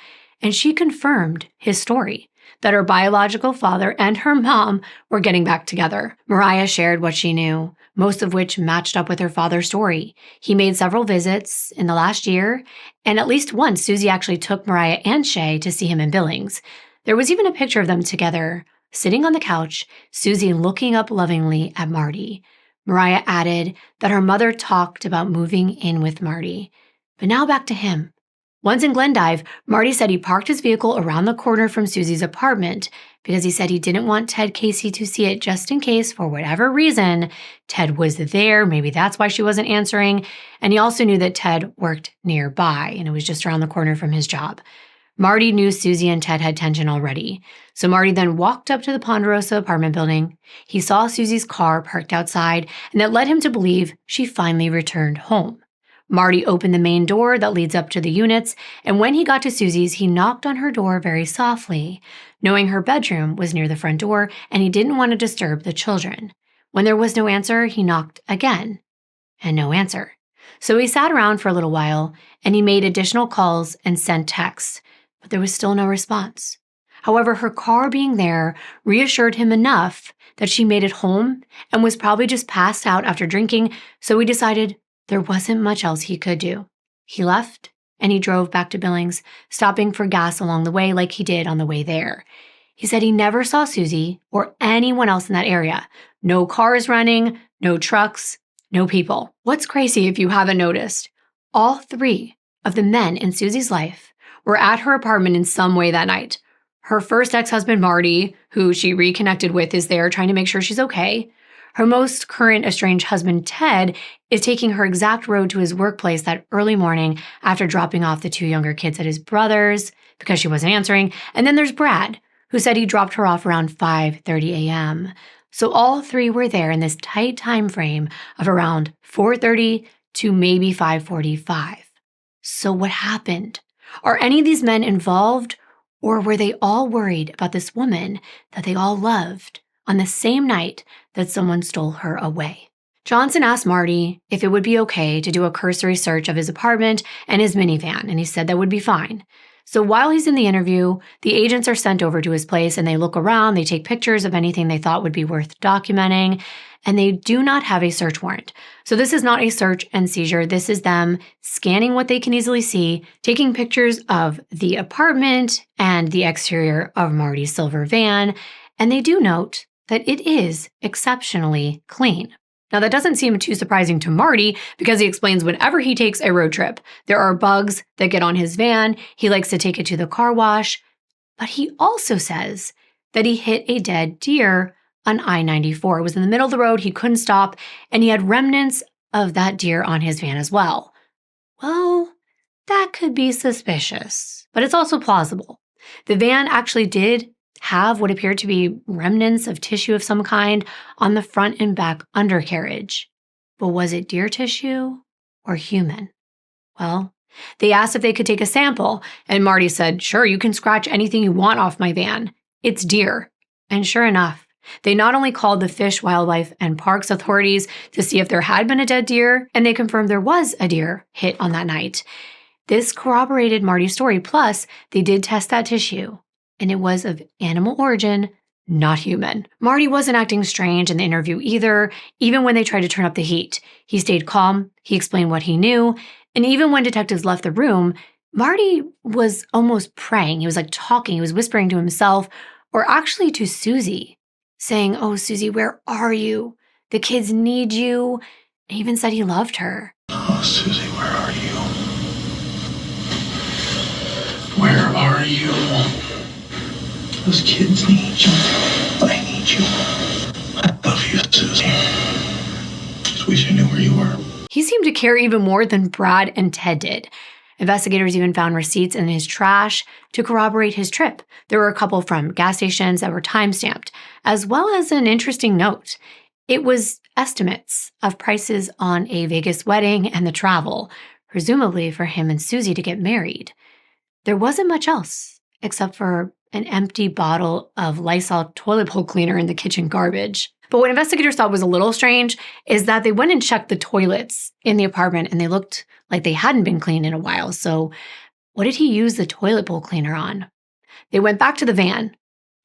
And she confirmed his story, that her biological father and her mom were getting back together. Mariah shared what she knew, most of which matched up with her father's story. He made several visits in the last year, and at least once Susie actually took Mariah and Shay to see him in Billings. There was even a picture of them together, sitting on the couch, Susie looking up lovingly at Marty. Mariah added that her mother talked about moving in with Marty. But now back to him. Once in Glendive, Marty said he parked his vehicle around the corner from Susie's apartment because he said he didn't want Ted Casey to see it just in case, for whatever reason, Ted was there. Maybe that's why she wasn't answering. And he also knew that Ted worked nearby, and it was just around the corner from his job. Marty knew Susie and Ted had tension already. So Marty then walked up to the Ponderosa apartment building. He saw Susie's car parked outside, and that led him to believe she finally returned home. Marty opened the main door that leads up to the units, and when he got to Susie's, he knocked on her door very softly, knowing her bedroom was near the front door and he didn't want to disturb the children. When there was no answer, he knocked again, and no answer. So he sat around for a little while, and he made additional calls and sent texts, but there was still no response. However, her car being there reassured him enough that she made it home and was probably just passed out after drinking, so he decided there wasn't much else he could do. He left, and he drove back to Billings, stopping for gas along the way like he did on the way there. He said he never saw Susie or anyone else in that area. No cars running, no trucks, no people. What's crazy, if you haven't noticed, all three of the men in Susie's life were at her apartment in some way that night. Her first ex-husband, Marty, who she reconnected with, is there trying to make sure she's okay. Her most current estranged husband, Ted, is taking her exact road to his workplace that early morning after dropping off the two younger kids at his brother's because she wasn't answering. And then there's Brad, who said he dropped her off around 5:30 a.m. So all three were there in this tight time frame of around 4:30 to maybe 5:45. So what happened? Are any of these men involved, or were they all worried about this woman that they all loved on the same night that someone stole her away? Johnson asked Marty if it would be okay to do a cursory search of his apartment and his minivan, and he said that would be fine. So while he's in the interview, the agents are sent over to his place and they look around, they take pictures of anything they thought would be worth documenting, and they do not have a search warrant. So this is not a search and seizure. This is them scanning what they can easily see, taking pictures of the apartment and the exterior of Marty's silver van, and they do note that it is exceptionally clean. Now, that doesn't seem too surprising to Marty because he explains whenever he takes a road trip, there are bugs that get on his van. He likes to take it to the car wash. But he also says that he hit a dead deer on I-94. It was in the middle of the road. He couldn't stop, and he had remnants of that deer on his van as well. Well, that could be suspicious, but it's also plausible. The van actually did have what appeared to be remnants of tissue of some kind on the front and back undercarriage. But was it deer tissue or human? Well, they asked if they could take a sample, and Marty said, "Sure, you can scratch anything you want off my van. It's deer." And sure enough, they not only called the Fish, Wildlife, and Parks authorities to see if there had been a dead deer, and they confirmed there was a deer hit on that night. This corroborated Marty's story, plus they did test that tissue, and it was of animal origin, not human. Marty wasn't acting strange in the interview either, even when they tried to turn up the heat. He stayed calm, he explained what he knew, and even when detectives left the room, Marty was almost praying. He was like talking, he was whispering to himself, or actually to Susie, saying, "Oh, Susie, where are you? The kids need you." He even said he loved her. "Oh, Susie, where are you? Where are you? Those kids need you. I need you. I love you, Susie. Just wish I knew where you were." He seemed to care even more than Brad and Ted did. Investigators even found receipts in his trash to corroborate his trip. There were a couple from gas stations that were time-stamped, as well as an interesting note. It was estimates of prices on a Vegas wedding and the travel, presumably for him and Susie to get married. There wasn't much else, except for an empty bottle of Lysol toilet bowl cleaner in the kitchen garbage. But what investigators thought was a little strange is that they went and checked the toilets in the apartment and they looked like they hadn't been cleaned in a while. So what did he use the toilet bowl cleaner on? They went back to the van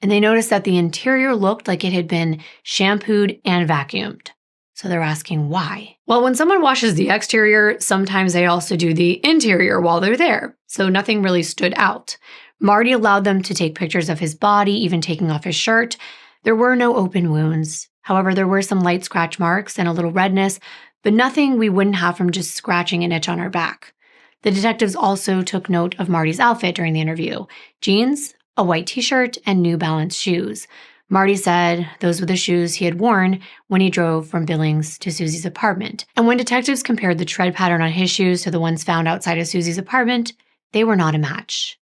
and they noticed that the interior looked like it had been shampooed and vacuumed. So they're asking why. Well, when someone washes the exterior, sometimes they also do the interior while they're there. So nothing really stood out. Marty allowed them to take pictures of his body, even taking off his shirt. There were no open wounds. However, there were some light scratch marks and a little redness, but nothing we wouldn't have from just scratching an itch on our back. The detectives also took note of Marty's outfit during the interview: jeans, a white t-shirt, and New Balance shoes. Marty said those were the shoes he had worn when he drove from Billings to Susie's apartment. And when detectives compared the tread pattern on his shoes to the ones found outside of Susie's apartment, they were not a match.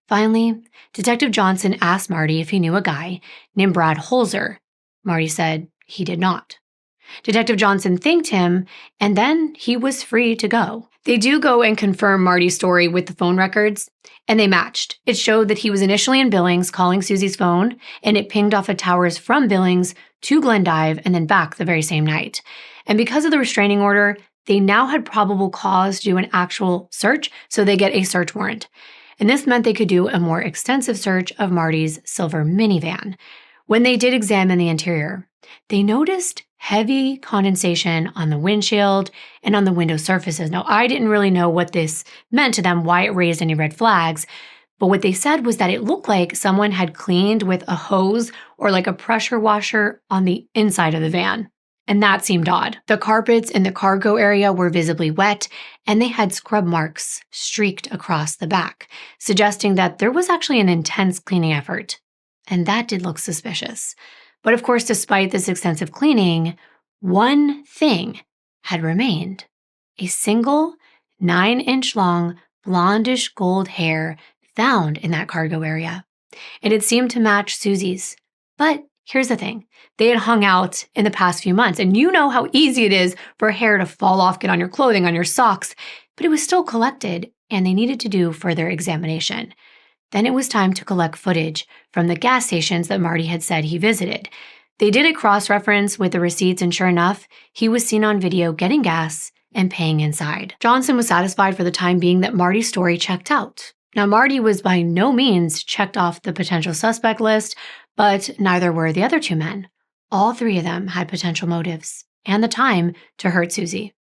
Finally, Detective Johnson asked Marty if he knew a guy named Brad Holzer. Marty said he did not. Detective Johnson thanked him, and then he was free to go. They do go and confirm Marty's story with the phone records, and they matched. It showed that he was initially in Billings calling Susie's phone, and it pinged off of towers from Billings to Glendive and then back the very same night. And because of the restraining order, they now had probable cause to do an actual search, so they get a search warrant. And this meant they could do a more extensive search of Marty's silver minivan. When they did examine the interior, they noticed heavy condensation on the windshield and on the window surfaces. Now, I didn't really know what this meant to them, why it raised any red flags, but what they said was that it looked like someone had cleaned with a hose or like a pressure washer on the inside of the van. And that seemed odd. The carpets in the cargo area were visibly wet, and they had scrub marks streaked across the back, suggesting that there was actually an intense cleaning effort. And that did look suspicious. But of course, despite this extensive cleaning, one thing had remained: a single 9-inch long blondish gold hair found in that cargo area. And it seemed to match Susie's. But here's the thing. They had hung out in the past few months, and you know how easy it is for hair to fall off, get on your clothing, on your socks, but it was still collected, and they needed to do further examination. Then it was time to collect footage from the gas stations that Marty had said he visited. They did a cross-reference with the receipts, and sure enough, he was seen on video getting gas and paying inside. Johnson was satisfied for the time being that Marty's story checked out. Now, Marty was by no means checked off the potential suspect list, but neither were the other two men. All three of them had potential motives and the time to hurt Susie.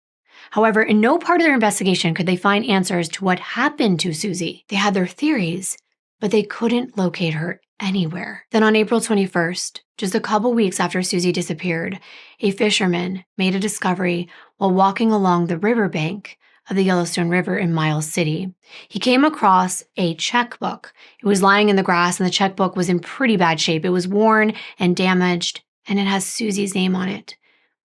However, in no part of their investigation could they find answers to what happened to Susie. They had their theories, but they couldn't locate her anywhere. Then on April 21st, just a couple weeks after Susie disappeared, a fisherman made a discovery while walking along the riverbank of the Yellowstone River in Miles City. He came across a checkbook. It was lying in the grass, and the checkbook was in pretty bad shape. It was worn and damaged, and it has Susie's name on it.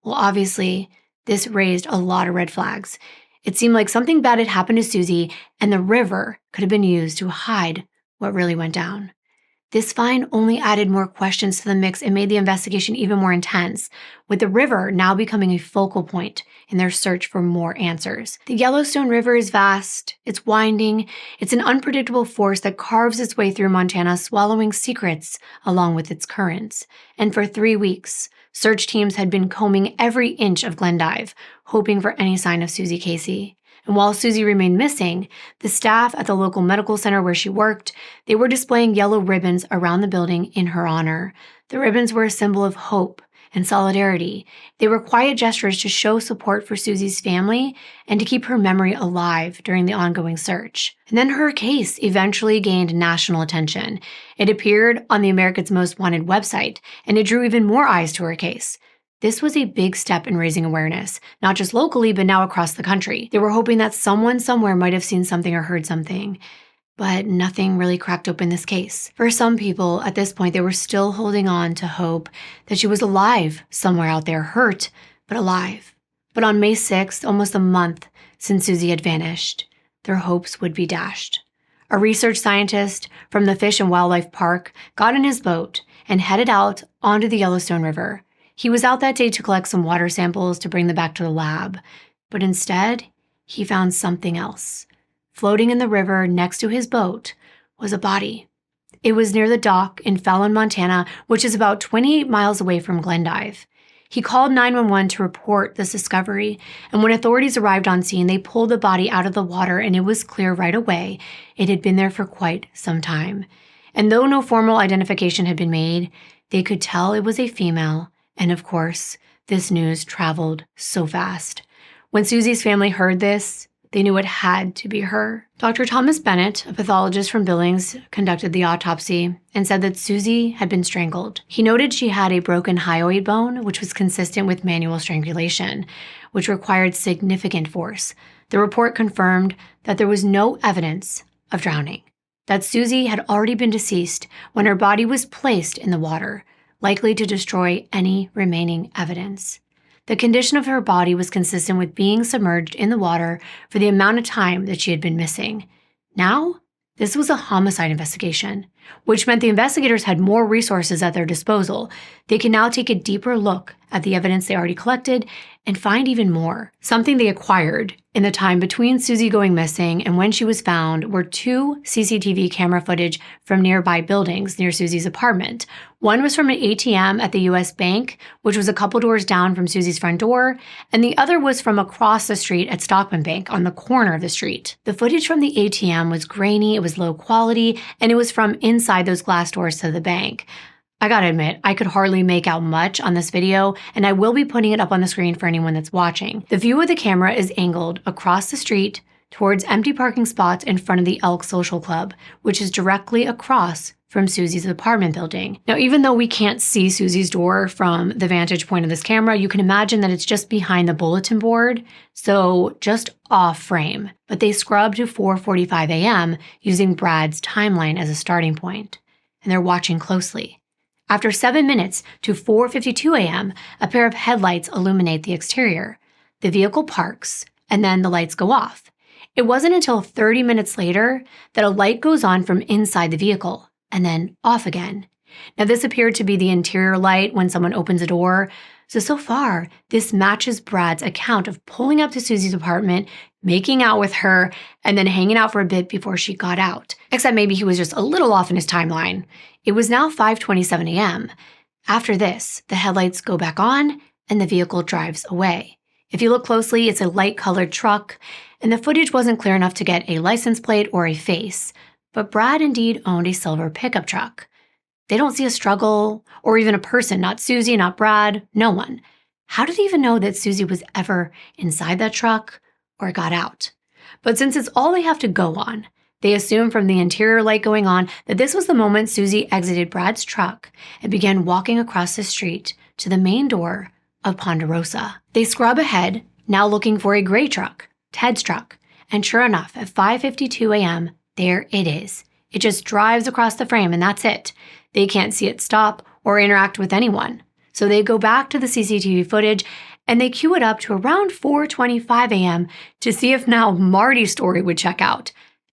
Well, obviously, this raised a lot of red flags. It seemed like something bad had happened to Susie, and the river could have been used to hide what really went down. This find only added more questions to the mix and made the investigation even more intense, with the river now becoming a focal point in their search for more answers. The Yellowstone River is vast, it's winding, it's an unpredictable force that carves its way through Montana, swallowing secrets along with its currents. And for 3 weeks, search teams had been combing every inch of Glendive, hoping for any sign of Susie Casey. And while Susie remained missing, the staff at the local medical center where she worked, they were displaying yellow ribbons around the building in her honor. The ribbons were a symbol of hope and solidarity. They were quiet gestures to show support for Susie's family and to keep her memory alive during the ongoing search. And then her case eventually gained national attention. It appeared on the America's Most Wanted website, and it drew even more eyes to her case. This was a big step in raising awareness, not just locally, but now across the country. They were hoping that someone somewhere might have seen something or heard something, but nothing really cracked open this case. For some people, at this point, they were still holding on to hope that she was alive somewhere out there, hurt, but alive. But on May 6th, almost a month since Susie had vanished, their hopes would be dashed. A research scientist from the Fish and Wildlife Park got in his boat and headed out onto the Yellowstone River. He was out that day to collect some water samples to bring them back to the lab, but instead, he found something else. Floating in the river next to his boat was a body. It was near the dock in Fallon, Montana, which is about 28 miles away from Glendive. He called 911 to report this discovery, and when authorities arrived on scene, they pulled the body out of the water, and it was clear right away it had been there for quite some time. And though no formal identification had been made, they could tell it was a female. And of course, this news traveled so fast. When Susie's family heard this, they knew it had to be her. Dr. Thomas Bennett, a pathologist from Billings, conducted the autopsy and said that Susie had been strangled. He noted she had a broken hyoid bone, which was consistent with manual strangulation, which required significant force. The report confirmed that there was no evidence of drowning, that Susie had already been deceased when her body was placed in the water, likely to destroy any remaining evidence. The condition of her body was consistent with being submerged in the water for the amount of time that she had been missing. Now, this was a homicide investigation. which meant the investigators had more resources at their disposal. They can now take a deeper look at the evidence they already collected and find even more. Something they acquired in the time between Susie going missing and when she was found were 2 CCTV camera footage from nearby buildings near Susie's apartment. One was from an ATM at the U.S. Bank, which was a couple doors down from Susie's front door, and the other was from across the street at Stockman Bank on the corner of the street. The footage from the ATM was grainy, it was low quality, and it was from inside those glass doors to the bank. I gotta admit, I could hardly make out much on this video, and I will be putting it up on the screen for anyone that's watching. The view of the camera is angled across the street towards empty parking spots in front of the Elk Social Club, which is directly across from Susie's apartment building. Now, even though we can't see Susie's door from the vantage point of this camera, you can imagine that it's just behind the bulletin board, so just off frame. But they scrubbed to 4:45 a.m. using Brad's timeline as a starting point, and they're watching closely. After 7 minutes to 4:52 a.m., a pair of headlights illuminate the exterior. The vehicle parks, and then the lights go off. It wasn't until 30 minutes later that a light goes on from inside the vehicle, and then off again. Now, this appeared to be the interior light when someone opens a door. So far, this matches Brad's account of pulling up to Susie's apartment, making out with her, and then hanging out for a bit before she got out. Except maybe he was just a little off in his timeline. It was now 5:27 a.m. After this, the headlights go back on, and the vehicle drives away. If you look closely, it's a light-colored truck, and the footage wasn't clear enough to get a license plate or a face. But Brad indeed owned a silver pickup truck. They don't see a struggle or even a person, not Susie, not Brad, no one. How do they even know that Susie was ever inside that truck or got out? But since it's all they have to go on, they assume from the interior light going on that this was the moment Susie exited Brad's truck and began walking across the street to the main door of Ponderosa. They scrub ahead, now looking for a gray truck, Ted's truck, and sure enough, at 5:52 a.m., there it is. It just drives across the frame and that's it. They can't see it stop or interact with anyone. So they go back to the CCTV footage and they cue it up to around 4:25 a.m. to see if now Marty's story would check out.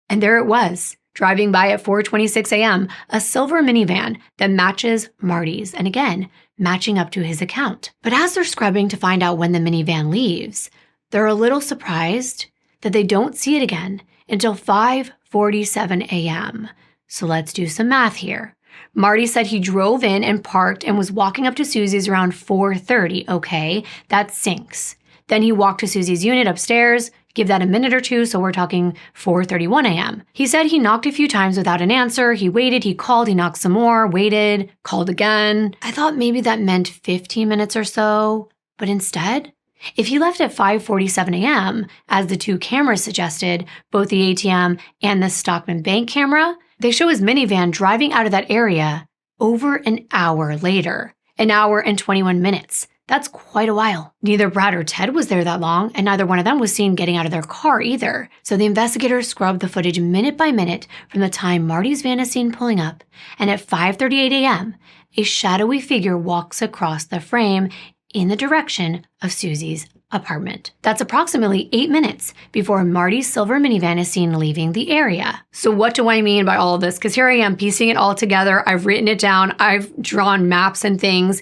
And there it was, driving by at 4:26 a.m., a silver minivan that matches Marty's, and again, matching up to his account. But as they're scrubbing to find out when the minivan leaves, they're a little surprised that they don't see it again until 5:47 a.m. So let's do some math here. Marty said he drove in and parked and was walking up to Susie's around 4:30. Okay, that sinks. Then he walked to Susie's unit upstairs. Give that a minute or two, so we're talking 4:31 a.m. He said he knocked a few times without an answer. He waited, he called, he knocked some more, waited, called again. I thought maybe that meant 15 minutes or so, but instead, if he left at 5:47 a.m., as the 2 cameras suggested, both the ATM and the Stockman Bank camera, they show his minivan driving out of that area over an hour later, an hour and 21 minutes. That's quite a while. Neither Brad or Ted was there that long, and neither one of them was seen getting out of their car either. So the investigators scrubbed the footage minute by minute from the time Marty's van is seen pulling up, and at 5:38 a.m., a shadowy figure walks across the frame in the direction of Susie's apartment. That's approximately 8 minutes before Marty's silver minivan is seen leaving the area. So what do I mean by all of this? Because here I am piecing it all together. I've written it down. I've drawn maps and things.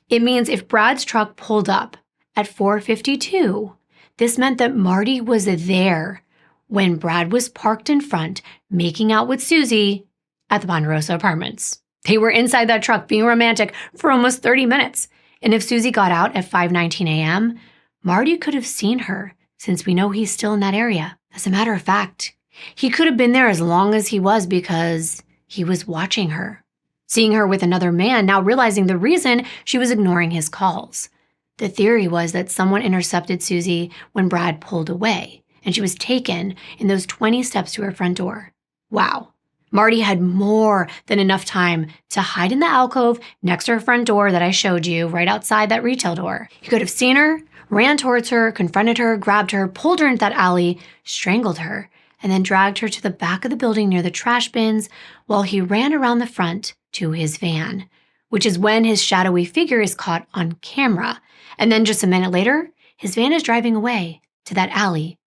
It means if Brad's truck pulled up at 4:52, this meant that Marty was there when Brad was parked in front, making out with Susie at the Ponderosa apartments. They were inside that truck being romantic for almost 30 minutes. And if Susie got out at 5:19 a.m., Marty could have seen her, since we know he's still in that area. As a matter of fact, he could have been there as long as he was because he was watching her, seeing her with another man, now realizing the reason she was ignoring his calls. The theory was that someone intercepted Susie when Brad pulled away, and she was taken in those 20 steps to her front door. Wow. Marty had more than enough time to hide in the alcove next to her front door that I showed you, right outside that retail door. He could have seen her, ran towards her, confronted her, grabbed her, pulled her into that alley, strangled her, and then dragged her to the back of the building near the trash bins while he ran around the front to his van, which is when his shadowy figure is caught on camera. And then just a minute later, his van is driving away to that alley.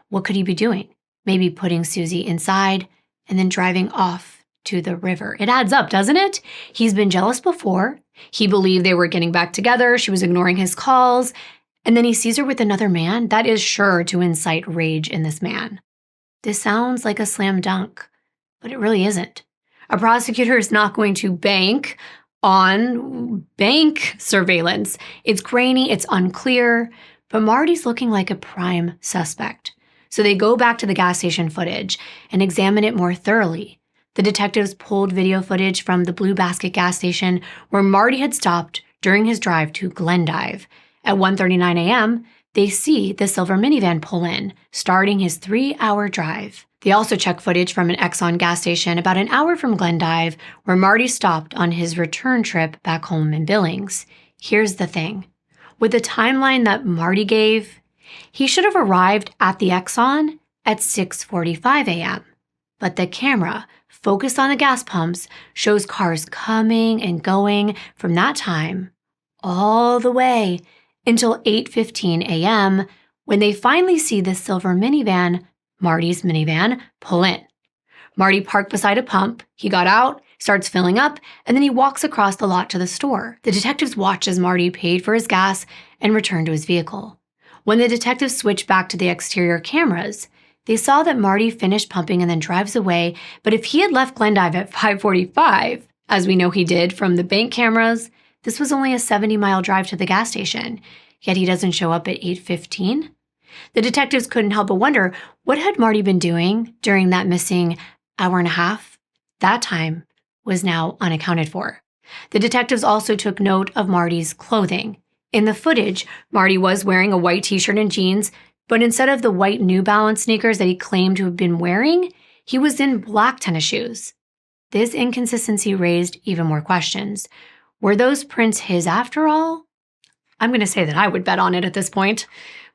What could he be doing? Maybe putting Susie inside and then driving off to the river. It adds up, doesn't it? He's been jealous before. He believed they were getting back together. She was ignoring his calls. And then he sees her with another man. That is sure to incite rage in this man. This sounds like a slam dunk, but it really isn't. A prosecutor is not going to bank on bank surveillance. It's grainy, it's unclear, but Marty's looking like a prime suspect. So they go back to the gas station footage and examine it more thoroughly. The detectives pulled video footage from the Blue Basket gas station where Marty had stopped during his drive to Glendive. At 1:39 a.m., they see the silver minivan pull in, starting his 3-hour drive. They also check footage from an Exxon gas station about an hour from Glendive, where Marty stopped on his return trip back home in Billings. Here's the thing. With the timeline that Marty gave, he should have arrived at the Exxon at 6:45 a.m. But the camera, focused on the gas pumps, shows cars coming and going from that time all the way until 8:15 a.m. when they finally see the silver minivan, Marty's minivan, pull in. Marty parked beside a pump. He got out, starts filling up, and then he walks across the lot to the store. The detectives watch as Marty paid for his gas and returned to his vehicle. When the detectives switched back to the exterior cameras, they saw that Marty finished pumping and then drives away, but if he had left Glendive at 5:45, as we know he did from the bank cameras, this was only a 70-mile drive to the gas station, yet he doesn't show up at 8:15. The detectives couldn't help but wonder, what had Marty been doing during that missing hour and a half? That time was now unaccounted for. The detectives also took note of Marty's clothing. In the footage, Marty was wearing a white t-shirt and jeans, but instead of the white New Balance sneakers that he claimed to have been wearing, he was in black tennis shoes. This inconsistency raised even more questions. Were those prints his after all? I'm going to say that I would bet on it at this point.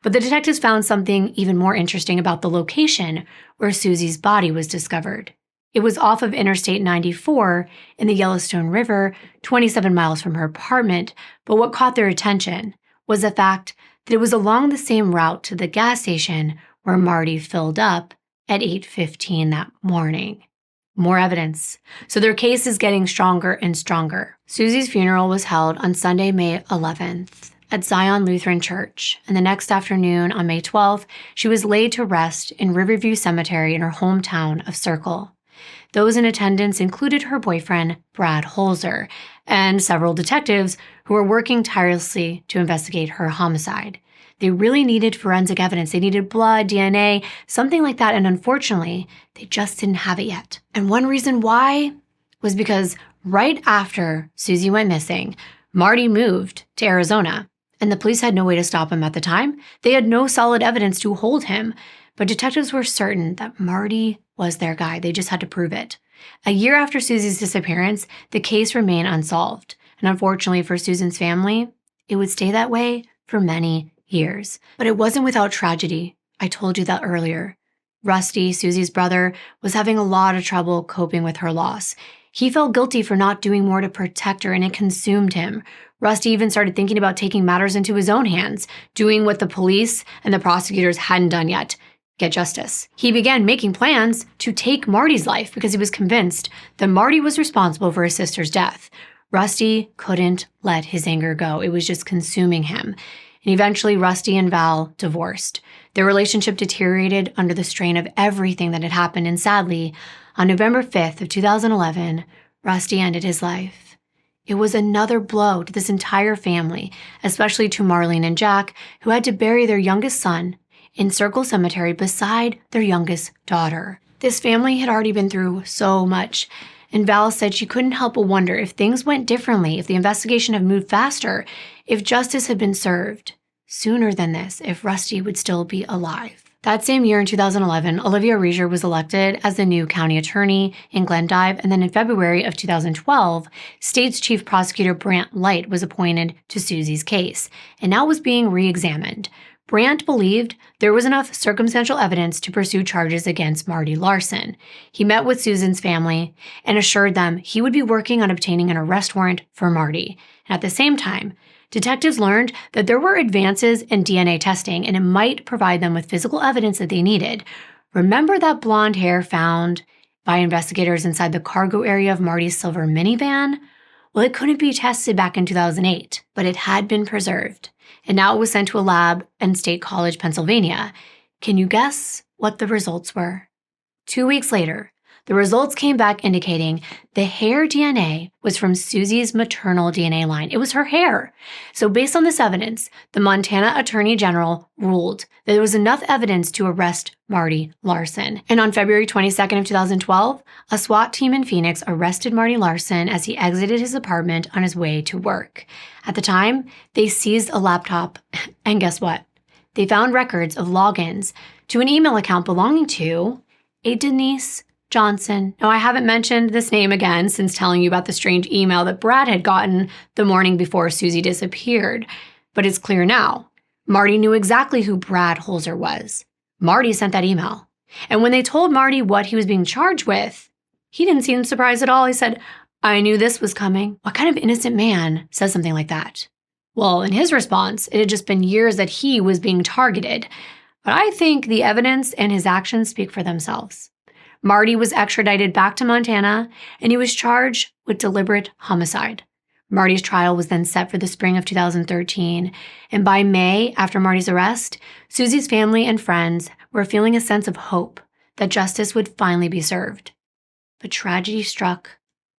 But the detectives found something even more interesting about the location where Susie's body was discovered. It was off of Interstate 94 in the Yellowstone River, 27 miles from her apartment, but what caught their attention was the fact that it was along the same route to the gas station where Marty filled up at 8:15 that morning. More evidence. So their case is getting stronger and stronger. Susie's funeral was held on Sunday, May 11th at Zion Lutheran Church, and the next afternoon on May 12th, she was laid to rest in Riverview Cemetery in her hometown of Circle. Those in attendance included her boyfriend, Brad Holzer, and several detectives who were working tirelessly to investigate her homicide. They really needed forensic evidence. They needed blood, DNA, something like that, and unfortunately, they just didn't have it yet. And one reason why was because right after Susie went missing, Marty moved to Arizona, and the police had no way to stop him at the time. They had no solid evidence to hold him, but detectives were certain that Marty was their guy. They just had to prove it. A year after Susie's disappearance, the case remained unsolved, and unfortunately for Susan's family, it would stay that way for many years. But it wasn't without tragedy. I told you that earlier. Rusty, Susie's brother, was having a lot of trouble coping with her loss. He felt guilty for not doing more to protect her, and it consumed him. Rusty even started thinking about taking matters into his own hands, doing what the police and the prosecutors hadn't done yet: get justice. He began making plans to take Marty's life because he was convinced that Marty was responsible for his sister's death. Rusty couldn't let his anger go. It was just consuming him. And eventually, Rusty and Val divorced. Their relationship deteriorated under the strain of everything that had happened, and sadly, on November 5th of 2011, Rusty ended his life. It was another blow to this entire family, especially to Marlene and Jack, who had to bury their youngest son in Circle Cemetery beside their youngest daughter. This family had already been through so much, and Val said she couldn't help but wonder if things went differently, if the investigation had moved faster, if justice had been served sooner than this, if Rusty would still be alive. That same year in 2011, Olivia Reiser was elected as the new county attorney in Glendive, and then in February of 2012, State's Chief Prosecutor Brant Light was appointed to Susie's case, and now was being re-examined. Brant believed there was enough circumstantial evidence to pursue charges against Marty Larson. He met with Susan's family and assured them he would be working on obtaining an arrest warrant for Marty. And at the same time, detectives learned that there were advances in DNA testing, and it might provide them with physical evidence that they needed. Remember that blonde hair found by investigators inside the cargo area of Marty's silver minivan, well, it couldn't be tested back in 2008, but it had been preserved. And now it was sent to a lab in State College, Pennsylvania. Can you guess what the results were? 2 weeks later, the results came back indicating the hair DNA was from Susie's maternal DNA line. It was her hair. So based on this evidence, the Montana Attorney General ruled that there was enough evidence to arrest Marty Larson. And on February 22nd of 2012, a SWAT team in Phoenix arrested Marty Larson as he exited his apartment on his way to work. At the time, they seized a laptop, and guess what? They found records of logins to an email account belonging to a Denise Johnson. Now, I haven't mentioned this name again since telling you about the strange email that Brad had gotten the morning before Susie disappeared, but it's clear now. Marty knew exactly who Brad Holzer was. Marty sent that email. And when they told Marty what he was being charged with, he didn't seem surprised at all. He said, "I knew this was coming." What kind of innocent man says something like that? Well, in his response, it had just been years that he was being targeted. But I think the evidence and his actions speak for themselves. Marty was extradited back to Montana, and he was charged with deliberate homicide. Marty's trial was then set for the spring of 2013, and by May, after Marty's arrest, Susie's family and friends were feeling a sense of hope that justice would finally be served. But tragedy struck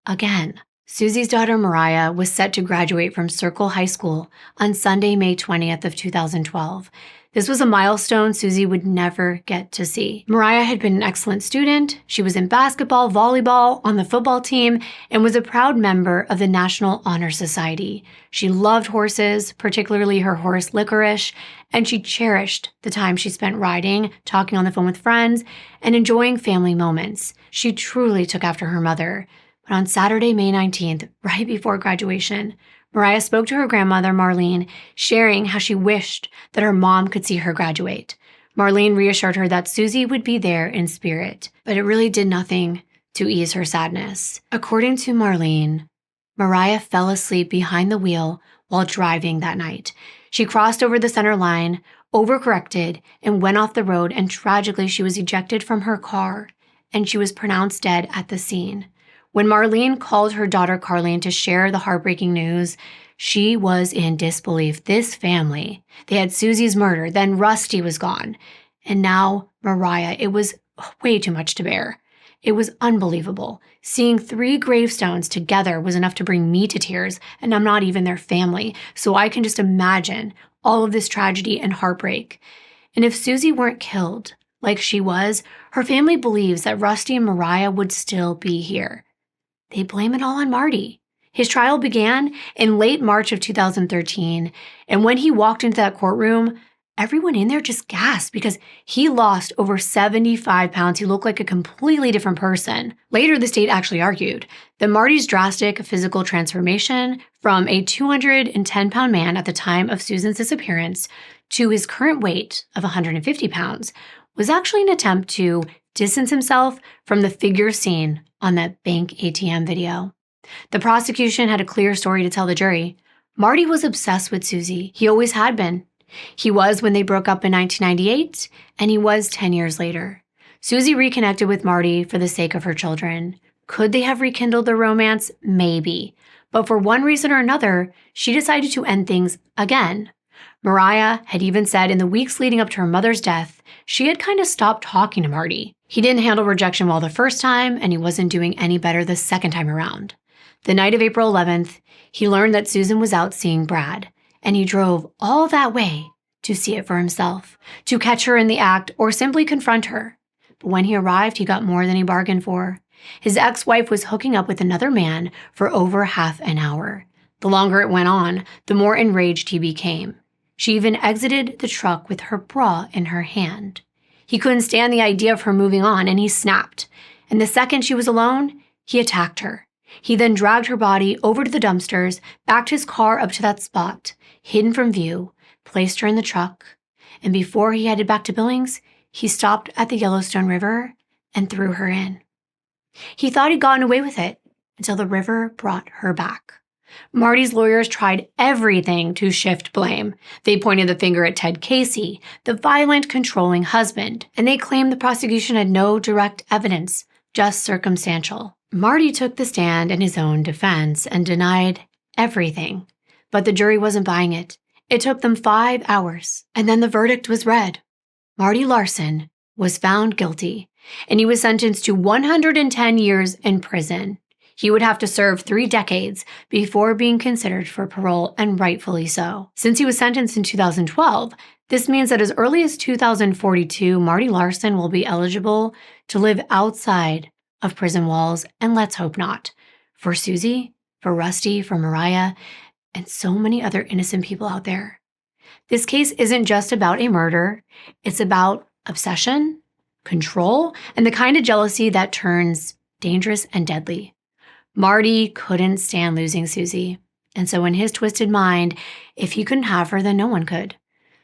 again. Susie's daughter Mariah was set to graduate from Circle High School on Sunday, May 20th of 2012. This was a milestone Susie would never get to see. Mariah had been an excellent student. She was in basketball, volleyball, on the football team, and was a proud member of the National Honor Society. She loved horses, particularly her horse Licorice, and she cherished the time she spent riding, talking on the phone with friends, and enjoying family moments. She truly took after her mother. But on Saturday, May 19th, right before graduation, Mariah spoke to her grandmother, Marlene, sharing how she wished that her mom could see her graduate. Marlene reassured her that Susie would be there in spirit, but it really did nothing to ease her sadness. According to Marlene, Mariah fell asleep behind the wheel while driving that night. She crossed over the center line, overcorrected, and went off the road, and tragically she was ejected from her car, and she was pronounced dead at the scene. When Marlene called her daughter Carlene to share the heartbreaking news, she was in disbelief. This family, they had Susie's murder, then Rusty was gone, and now Mariah. It was way too much to bear. It was unbelievable. Seeing 3 gravestones together was enough to bring me to tears, and I'm not even their family, so I can just imagine all of this tragedy and heartbreak. And if Susie weren't killed like she was, her family believes that Rusty and Mariah would still be here. They blame it all on Marty. His trial began in late March of 2013, and when he walked into that courtroom, everyone in there just gasped because he lost over 75 pounds. He looked like a completely different person. Later, the state actually argued that Marty's drastic physical transformation from a 210-pound man at the time of Susan's disappearance to his current weight of 150 pounds was actually an attempt to distance himself from the figure seen on that bank ATM video. The prosecution had a clear story to tell the jury. Marty was obsessed with Susie. He always had been. He was when they broke up in 1998, and he was 10 years later. Susie reconnected with Marty for the sake of her children. Could they have rekindled their romance? Maybe. But for one reason or another, she decided to end things again. Mariah had even said in the weeks leading up to her mother's death, she had kind of stopped talking to Marty. He didn't handle rejection well the first time, and he wasn't doing any better the second time around. The night of April 11th, he learned that Susan was out seeing Brad, and he drove all that way to see it for himself, to catch her in the act or simply confront her. But when he arrived, he got more than he bargained for. His ex-wife was hooking up with another man for over half an hour. The longer it went on, the more enraged he became. She even exited the truck with her bra in her hand. He couldn't stand the idea of her moving on, and he snapped. And the second she was alone, he attacked her. He then dragged her body over to the dumpsters, backed his car up to that spot, hidden from view, placed her in the truck, and before he headed back to Billings, he stopped at the Yellowstone River and threw her in. He thought he'd gotten away with it until the river brought her back. Marty's lawyers tried everything to shift blame. They pointed the finger at Ted Casey, the violent, controlling husband, and they claimed the prosecution had no direct evidence just circumstantial. Marty took the stand in his own defense and denied everything, but the jury wasn't buying it. It took them 5 hours, and then the verdict was read. Marty Larson was found guilty, and he was sentenced to 110 years in prison. He would have to serve 3 decades before being considered for parole, and rightfully so. Since he was sentenced in 2012, this means that as early as 2042, Marty Larson will be eligible to live outside of prison walls, and let's hope not. For Susie, for Rusty, for Mariah, and so many other innocent people out there. This case isn't just about a murder. It's about obsession, control, and the kind of jealousy that turns dangerous and deadly. Marty couldn't stand losing Susie. And so in his twisted mind, if he couldn't have her, then no one could.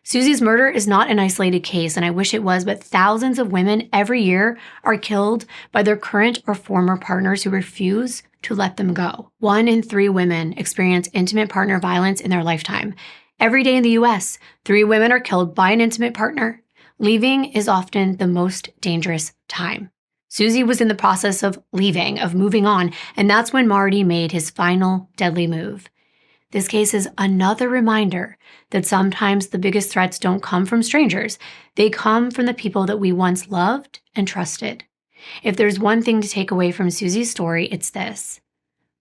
Susie's murder is not an isolated case, and I wish it was, but thousands of women every year are killed by their current or former partners who refuse to let them go. 1 in 3 women experience intimate partner violence in their lifetime. Every day in the US, 3 women are killed by an intimate partner. Leaving is often the most dangerous time. Susie was in the process of leaving, of moving on, and that's when Marty made his final deadly move. This case is another reminder that sometimes the biggest threats don't come from strangers. They come from the people that we once loved and trusted. If there's one thing to take away from Susie's story, it's this.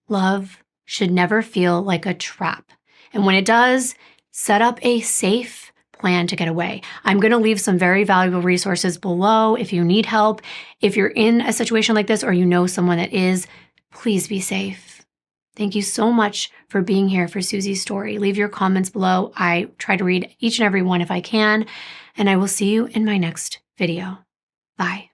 Love should never feel like a trap. And when it does, set up a safe plan to get away. I'm going to leave some very valuable resources below if you need help. If you're in a situation like this or you know someone that is, please be safe. Thank you so much for being here for Susie's story. Leave your comments below. I try to read each and every one if I can, and I will see you in my next video. Bye.